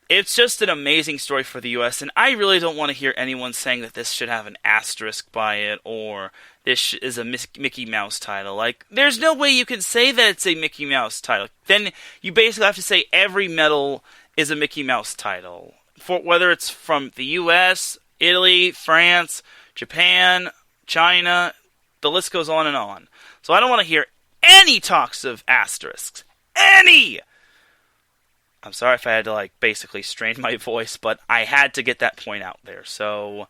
it's just an amazing story for the U.S., and I really don't want to hear anyone saying that this should have an asterisk by it, or this is a Mickey Mouse title. Like, there's no way you can say that it's a Mickey Mouse title. Then you basically have to say every medal is a Mickey Mouse title, for whether it's from the U.S., Italy, France, Japan, China, the list goes on and on. So I don't want to hear any talks of asterisks. Any! I'm sorry if I had to, basically strain my voice, but I had to get that point out there. So,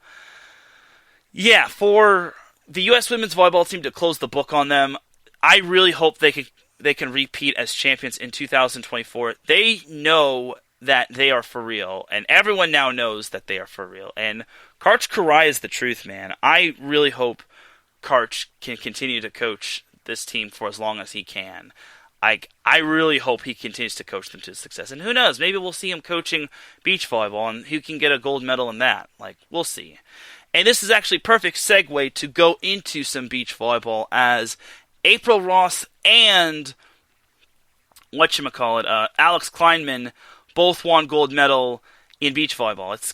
yeah, for the U.S. women's volleyball team to close the book on them, I really hope they can repeat as champions in 2024. They know that they are for real, and everyone now knows that they are for real. And Karch Kiraly is the truth, man. I really hope Karch can continue to coach this team for as long as he can. I really hope he continues to coach them to success. And who knows, maybe we'll see him coaching beach volleyball, and he can get a gold medal in that. We'll see. And this is actually a perfect segue to go into some beach volleyball, as April Ross and Alix Klineman both won gold medal in beach volleyball. It's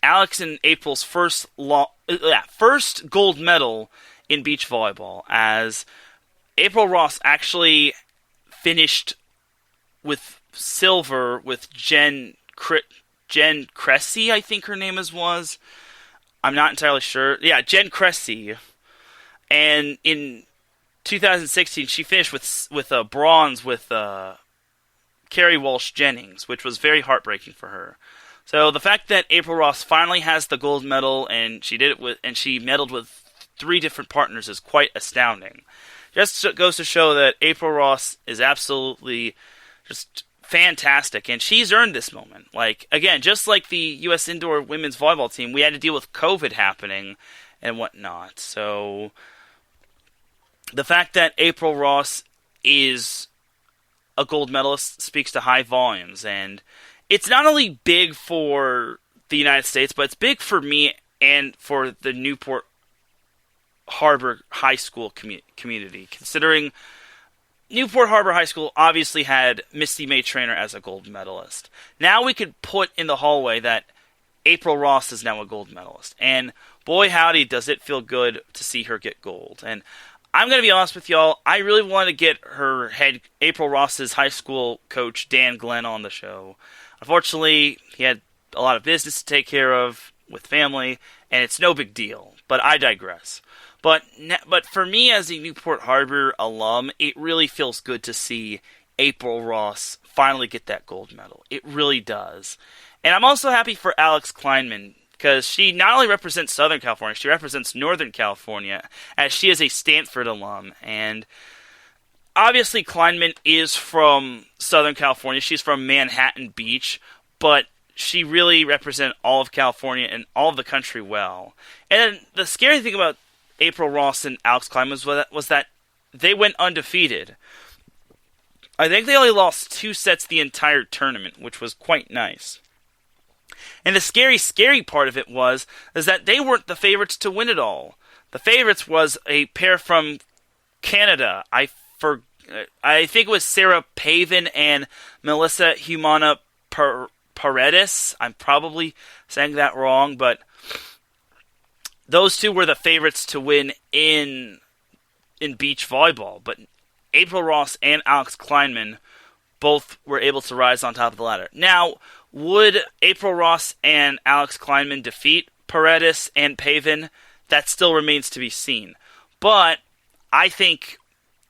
Alix and April's first gold medal in beach volleyball, as April Ross actually finished with silver with Jen Cressy, I think her name was. I'm not entirely sure. Yeah, Jen Cressy. And in 2016, she finished with a bronze with Carrie Walsh Jennings, which was very heartbreaking for her. So the fact that April Ross finally has the gold medal, and she medaled with 3 different partners, is quite astounding. Just goes to show that April Ross is absolutely just fantastic, and she's earned this moment. Again, just like the U.S. indoor women's volleyball team, we had to deal with COVID happening and whatnot. So the fact that April Ross is a gold medalist speaks to high volumes, and it's not only big for the United States, but it's big for me and for the Newport Harbor High School community, considering Newport Harbor High School obviously had Misty May Trainer as a gold medalist. Now we could put in the hallway that April Ross is now a gold medalist, and boy howdy does it feel good to see her get gold. And I'm going to be honest with y'all, I really want to get April Ross's high school coach, Dan Glenn, on the show. Unfortunately, he had a lot of business to take care of with family, and it's no big deal, but I digress. But for me as a Newport Harbor alum, it really feels good to see April Ross finally get that gold medal. It really does. And I'm also happy for Alix Klineman, because she not only represents Southern California, she represents Northern California, as she is a Stanford alum. And obviously Klineman is from Southern California. She's from Manhattan Beach, but she really represents all of California and all of the country well. And the scary thing about April Ross and Alix Klineman was that they went undefeated. I think they only lost 2 sets the entire tournament, which was quite nice. And the scary part of it is that they weren't the favorites to win it all. The favorites was a pair from Canada. I think it was Sarah Pavin and Melissa Humana Paredes. I'm probably saying that wrong, but those 2 were the favorites to win in beach volleyball. But April Ross and Alix Klineman both were able to rise on top of the ladder. Now, would April Ross and Alix Klineman defeat Paredes and Pavin? That still remains to be seen. But I think,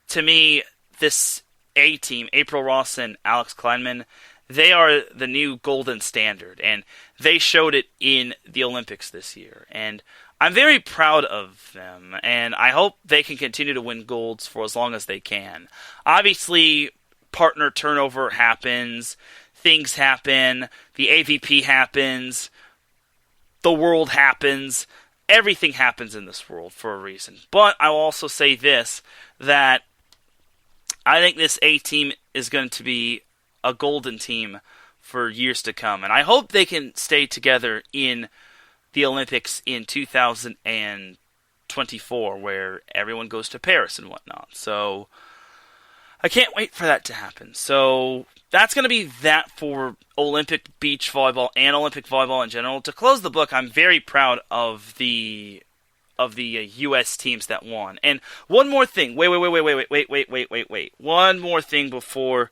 to me, this A team, April Ross and Alix Klineman, they are the new golden standard, and they showed it in the Olympics this year. And I'm very proud of them, and I hope they can continue to win golds for as long as they can. Obviously, partner turnover happens, things happen, the AVP happens, the world happens, everything happens in this world for a reason. But I will also say this, that I think this A team is going to be a golden team for years to come, and I hope they can stay together in the Olympics in 2024, where everyone goes to Paris and whatnot. So I can't wait for that to happen. So that's going to be that for Olympic beach volleyball and Olympic volleyball in general. To close the book, I'm very proud of the U.S. teams that won. And one more thing. Wait. One more thing before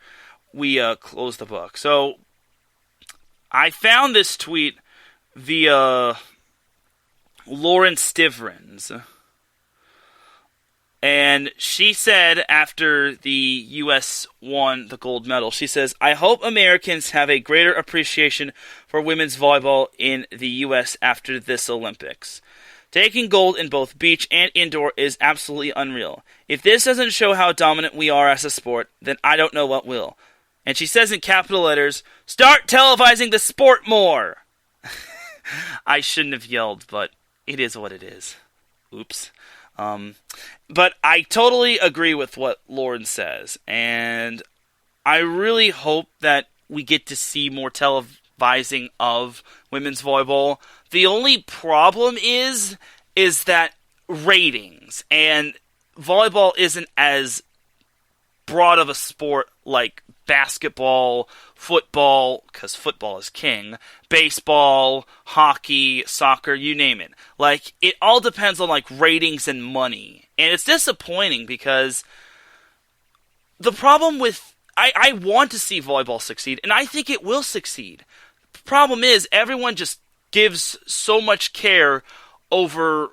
we close the book. So I found this tweet via Lauren Stivrins. And she said after the U.S. won the gold medal, she says, "I hope Americans have a greater appreciation for women's volleyball in the U.S. after this Olympics. Taking gold in both beach and indoor is absolutely unreal. If this doesn't show how dominant we are as a sport, then I don't know what will." And she says in capital letters, "Start televising the sport more!" I shouldn't have yelled, but it is what it is. Oops. But I totally agree with what Lauren says, and I really hope that we get to see more televising of women's volleyball. The only problem is that ratings, and volleyball isn't as broad of a sport like basketball, football, because football is king, baseball, hockey, soccer, you name it. Like, it all depends on, like, ratings and money. And it's disappointing because the problem with... I want to see volleyball succeed, and I think it will succeed. The problem is everyone just gives so much care over,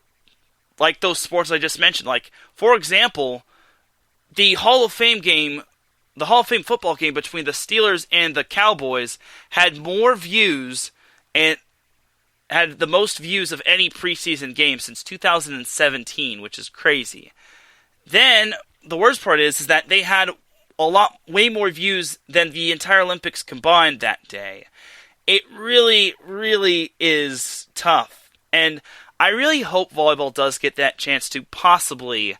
like, those sports I just mentioned. Like, for example, the Hall of Fame football game between the Steelers and the Cowboys had more views and had the most views of any preseason game since 2017, which is crazy. Then, the worst part is that they had way more views than the entire Olympics combined that day. It really, really is tough. And I really hope volleyball does get that chance to possibly,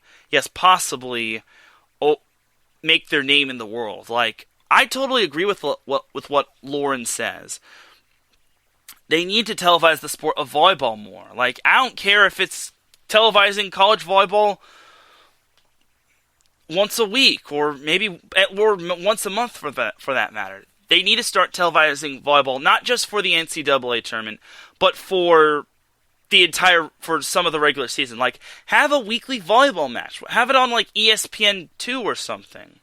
make their name in the world. Like, I totally agree with what Lauren says. They need to televise the sport of volleyball more. Like, I don't care if it's televising college volleyball once a week, or maybe once a month for that matter. They need to start televising volleyball, not just for the NCAA tournament, but for some of the regular season. Like, have a weekly volleyball match. Have it on, like, ESPN2 or something.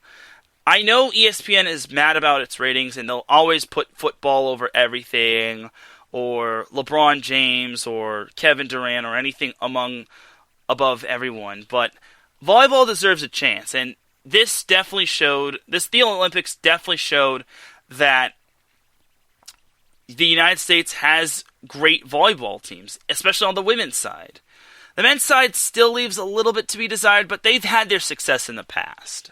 I know ESPN is mad about its ratings, and they'll always put football over everything, or LeBron James, or Kevin Durant, or anything above everyone. But volleyball deserves a chance, and the Olympics definitely showed that the United States has great volleyball teams, especially on the women's side. The men's side still leaves a little bit to be desired, but they've had their success in the past.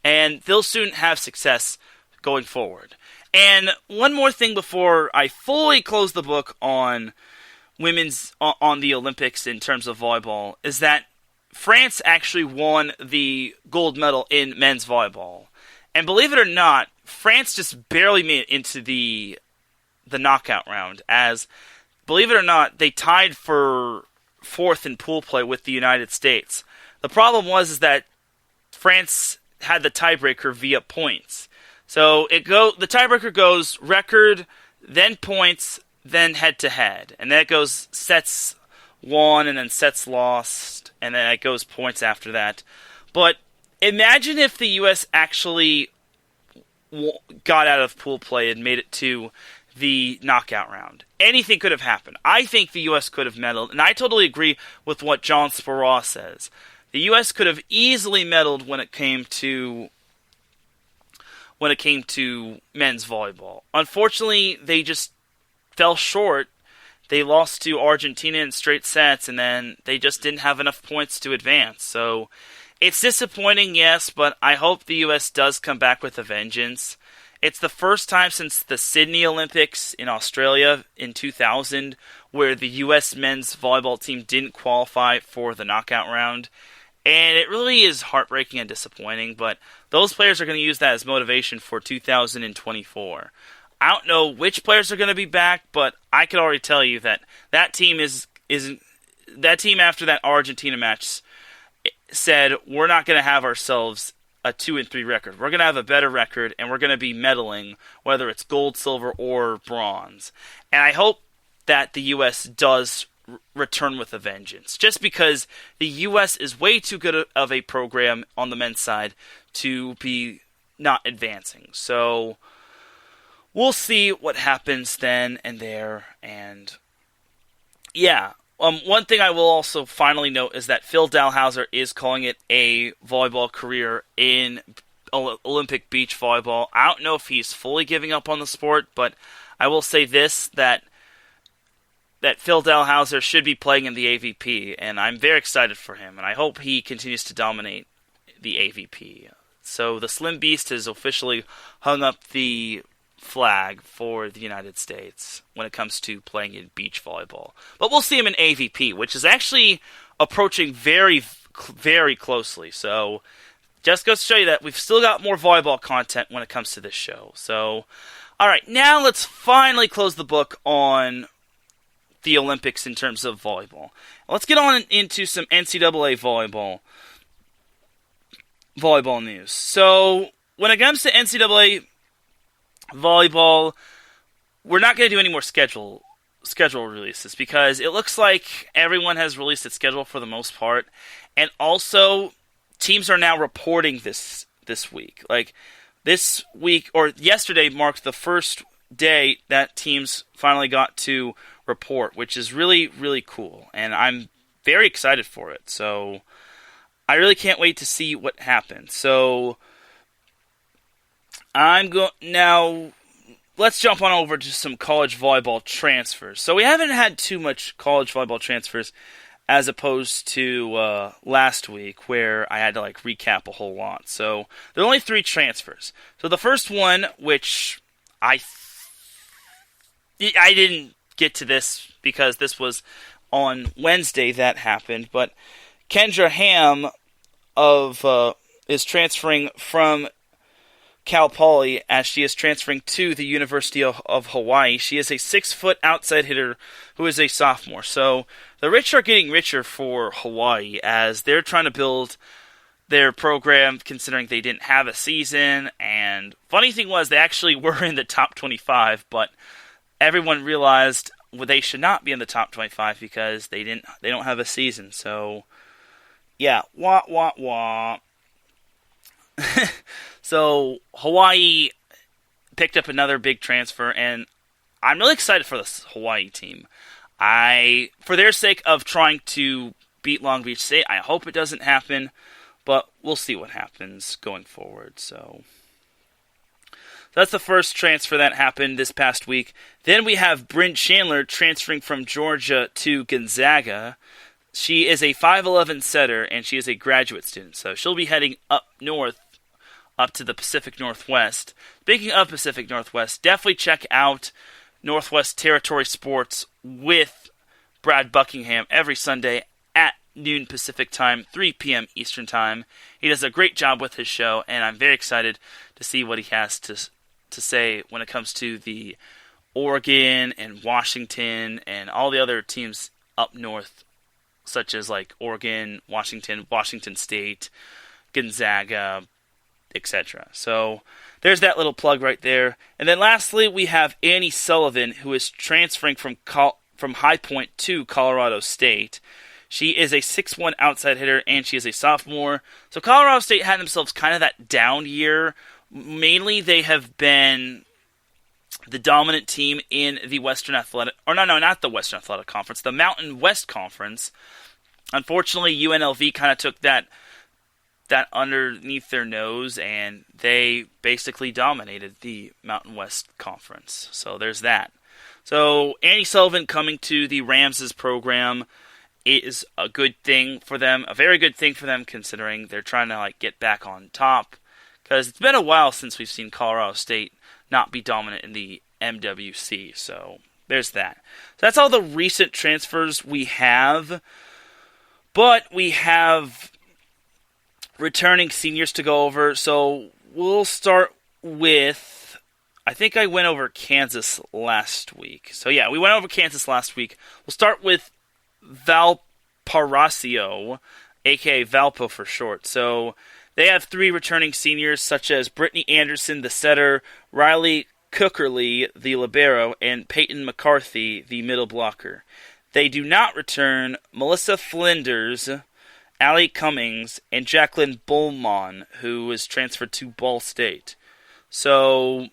And they'll soon have success going forward. And one more thing before I fully close the book on on the Olympics in terms of volleyball is that France actually won the gold medal in men's volleyball. And believe it or not, France just barely made it into the knockout round, as, believe it or not, they tied for fourth in pool play with the United States. The problem was that France had the tiebreaker via points. So the tiebreaker goes record, then points, then head-to-head. And then it goes sets won and then sets lost, and then it goes points after that. But imagine if the U.S. actually got out of pool play and made it to the knockout round. Anything could have happened. I think the U.S. could have medaled, and I totally agree with what John Speraw says. The U.S. could have easily medaled when it came to men's volleyball. Unfortunately, they just fell short. They lost to Argentina in straight sets, and then they just didn't have enough points to advance. So it's disappointing, yes, but I hope the U.S. does come back with a vengeance. It's the first time since the Sydney Olympics in Australia in 2000 where the U.S. men's volleyball team didn't qualify for the knockout round. And it really is heartbreaking and disappointing, but those players are going to use that as motivation for 2024. I don't know which players are going to be back, but I can already tell you that team that team after that Argentina match said, we're not going to have ourselves a 2-3 record. We're going to have a better record, and we're going to be medaling, whether it's gold, silver, or bronze. And I hope that the U.S. does return with a vengeance, just because the U.S. is way too good of a program on the men's side to be not advancing. So we'll see what happens then and there. And yeah, one thing I will also finally note is that Phil Dalhausser is calling it a volleyball career in Olympic beach volleyball. I don't know if he's fully giving up on the sport, but I will say this, that Phil Dalhausser should be playing in the AVP, and I'm very excited for him, and I hope he continues to dominate the AVP. So the Slim Beast has officially hung up the flag for the United States when it comes to playing in beach volleyball. But we'll see him in AVP, which is actually approaching very, very closely. So just goes to show you that we've still got more volleyball content when it comes to this show. So, all right, now let's finally close the book on the Olympics in terms of volleyball. Let's get on into some NCAA volleyball news. So when it comes to NCAA volleyball, we're not going to do any more schedule releases because it looks like everyone has released its schedule for the most part, and also teams are now reporting this week. Like this week or yesterday marked the first day that teams finally got to report, which is really, really cool, and I'm very excited for it. So I really can't wait to see what happens. So now let's jump on over to some college volleyball transfers. So we haven't had too much college volleyball transfers as opposed to last week where I had to recap a whole lot. So there are only 3 transfers. So the first one, which I didn't get to this because this was on Wednesday that happened, but Kendra Ham is transferring from Cal Poly as she is transferring to the University of Hawaii. She is a 6-foot outside hitter who is a sophomore. So the rich are getting richer for Hawaii as they're trying to build their program considering they didn't have a season. And funny thing was they actually were in the top 25, but everyone realized they should not be in the top 25 because they don't have a season. So yeah, wah. So Hawaii picked up another big transfer, and I'm really excited for this Hawaii team. For their sake of trying to beat Long Beach State, I hope it doesn't happen, but we'll see what happens going forward. So that's the first transfer that happened this past week. Then we have Bryn Chandler transferring from Georgia to Gonzaga. She is a 5'11" setter, and she is a graduate student, so she'll be heading up north, up to the Pacific Northwest. Speaking of Pacific Northwest, definitely check out Northwest Territory Sports with Brad Buckingham every Sunday at noon Pacific Time, 3 p.m. Eastern Time. He does a great job with his show, and I'm very excited to see what he has to say when it comes to the Oregon and Washington and all the other teams up north, such as Oregon, Washington State, Gonzaga, etc. So there's that little plug right there. And then lastly, we have Annie Sullivan, who is transferring from High Point to Colorado State. She is a 6'1" outside hitter, and she is a sophomore. So Colorado State had themselves kind of that down year. Mainly, they have been the dominant team in the Western Athletic... Or no, not the Western Athletic Conference. The Mountain West Conference. Unfortunately, UNLV kind of took that underneath their nose, and they basically dominated the Mountain West Conference. So there's that. So Annie Sullivan coming to the Rams' program is a good thing for them, a very good thing for them considering they're trying to get back on top. Because it's been a while since we've seen Colorado State not be dominant in the MWC. So there's that. So that's all the recent transfers we have. But we have returning seniors to go over. So we'll start with, I think I went over Kansas last week. So yeah, we went over Kansas last week. We'll start with Valparaiso, aka Valpo for short. So They have 3 returning seniors, such as Brittany Anderson, the setter, Riley Cookerly, the libero, and Peyton McCarthy, the middle blocker. They do not return Melissa Flinders, Allie Cummings, and Jacqueline Bullman, who was transferred to Ball State. So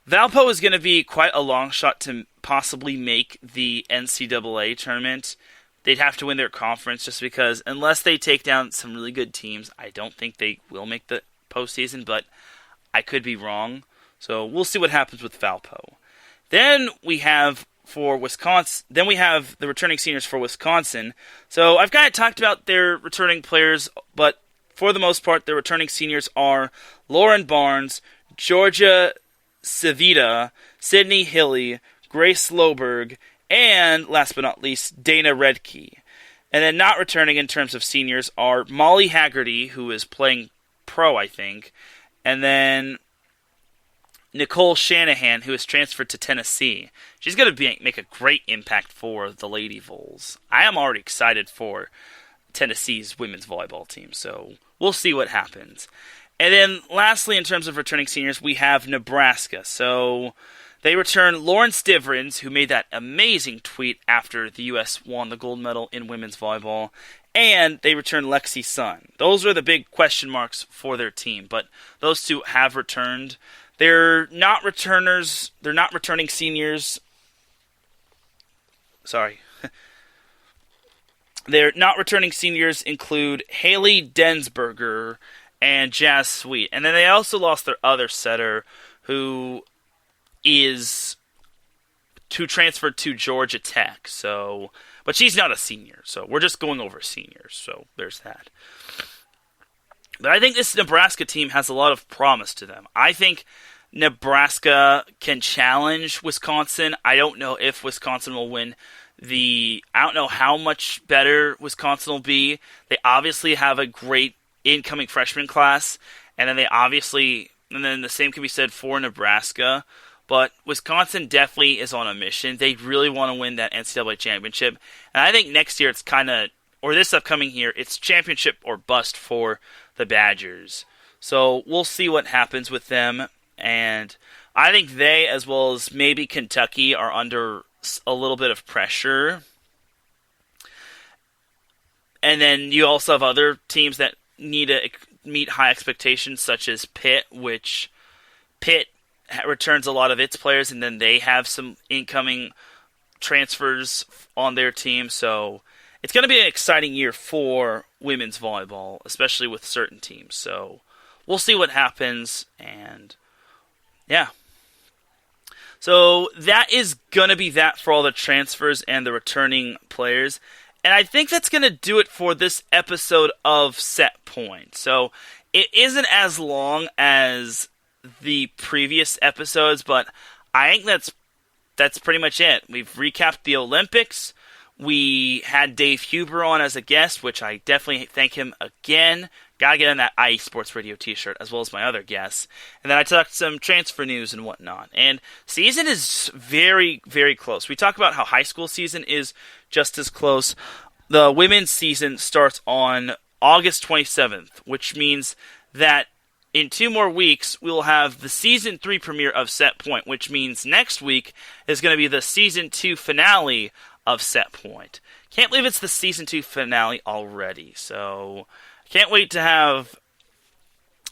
Valpo is going to be quite a long shot to possibly make the NCAA tournament. They'd have to win their conference just because unless they take down some really good teams, I don't think they will make the postseason, but I could be wrong. So we'll see what happens with Valpo. Then we have for Wisconsin. Then we have the returning seniors for Wisconsin. So I've kind of talked about their returning players, but for the most part, their returning seniors are Lauren Barnes, Georgia Civita, Sydney Hilly, Grace Loberg, and last but not least, Dana Redkey. And then not returning in terms of seniors are Molly Haggerty, who is playing pro, I think, and then Nicole Shanahan, who is transferred to Tennessee. She's going to make a great impact for the Lady Vols. I am already excited for Tennessee's women's volleyball team, so we'll see what happens. And then lastly, in terms of returning seniors, we have Nebraska. So they return Lauren Stivrins, who made that amazing tweet after the U.S. won the gold medal in women's volleyball, and they return Lexi Sun. Those are the big question marks for their team, but those two have returned. They're not returners. They're not returning seniors. Sorry. Their not returning seniors include Haley Densberger and Jazz Sweet. And then they also lost their other setter, who transferred to Georgia Tech. So, but she's not a senior, so we're just going over seniors. So there's that. But I think this Nebraska team has a lot of promise to them. I think Nebraska can challenge Wisconsin. I don't know if Wisconsin will win I don't know how much better Wisconsin will be. They obviously have a great incoming freshman class, and then the same can be said for Nebraska. But Wisconsin definitely is on a mission. They really want to win that NCAA championship. And I think next year this upcoming year, it's championship or bust for the Badgers. So we'll see what happens with them. And I think they, as well as maybe Kentucky, are under a little bit of pressure. And then you also have other teams that need to meet high expectations, such as Pitt, which Pitt returns a lot of its players, and then they have some incoming transfers on their team. So it's going to be an exciting year for women's volleyball, especially with certain teams. So we'll see what happens, and yeah. So that is going to be that for all the transfers and the returning players. And I think that's going to do it for this episode of Set Point. So it isn't as long as the previous episodes, but I think that's pretty much it. We've recapped the Olympics. We had Dave Huber on as a guest, which I definitely thank him again. Gotta get on that IE Sports Radio t-shirt, as well as my other guests. And then I talked some transfer news and whatnot. And season is very, very close. We talk about how high school season is just as close. The women's season starts on August 27th, which means that in 2 more weeks, we will have the Season 3 premiere of Set Point, which means next week is going to be the Season 2 finale of Set Point. Can't believe it's the Season 2 finale already, so can't wait to have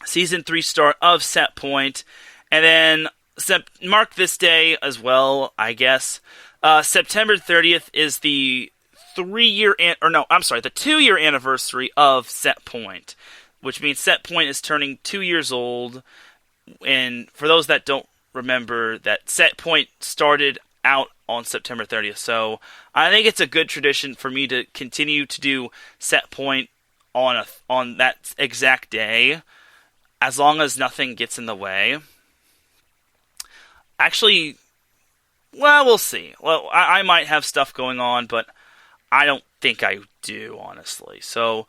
Season 3 start of Set Point. And then mark this day as well, I guess. September 30th is the 2-year anniversary of Set Point, which means Set Point is turning 2 years old. And for those that don't remember, that Set Point started out on September 30th. So I think it's a good tradition for me to continue to do Set Point on that exact day, as long as nothing gets in the way. Actually, well, we'll see. Well, I might have stuff going on, but I don't think I do, honestly. So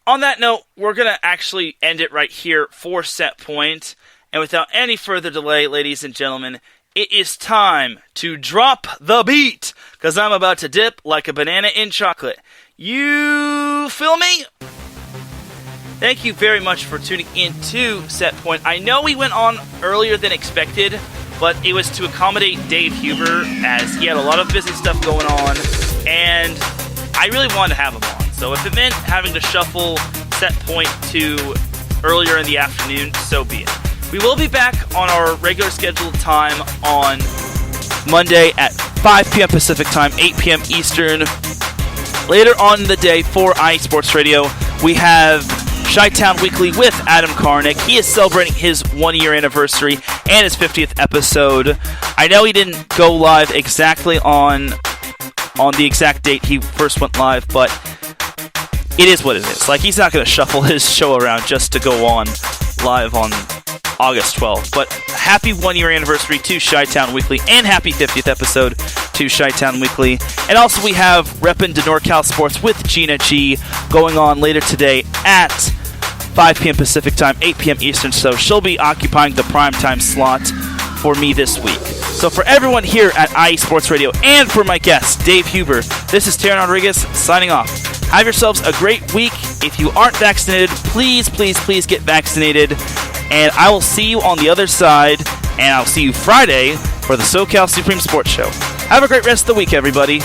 on that note, we're going to actually end it right here for Set Point. And without any further delay, ladies and gentlemen, it is time to drop the beat, because I'm about to dip like a banana in chocolate. You feel me? Thank you very much for tuning in to Set Point. I know we went on earlier than expected, but it was to accommodate Dave Huber as he had a lot of busy stuff going on, and I really wanted to have him on. So if it meant having to shuffle Set Point to earlier in the afternoon, so be it. We will be back on our regular scheduled time on Monday at 5 p.m. Pacific time, 8 p.m. Eastern. Later on in the day for iSports Radio, we have Chi-Town Weekly with Adam Karnick. He is celebrating his 1-year anniversary and his 50th episode. I know he didn't go live exactly on the exact date he first went live, but it is what it is. Like, he's not going to shuffle his show around just to go on live on August 12th. But happy 1-year anniversary to Chi-Town Weekly, and happy 50th episode to Chi-Town Weekly. And also we have Reppin' to NorCal Sports with Gina G going on later today at 5 p.m. Pacific time, 8 p.m. Eastern, so she'll be occupying the primetime slot for me this week. So for everyone here at IE Sports Radio and for my guest, Dave Huber, this is Teran Rodriguez signing off. Have yourselves a great week. If you aren't vaccinated, please, please, please get vaccinated. And I will see you on the other side, and I'll see you Friday for the SoCal Supreme Sports Show. Have a great rest of the week, everybody.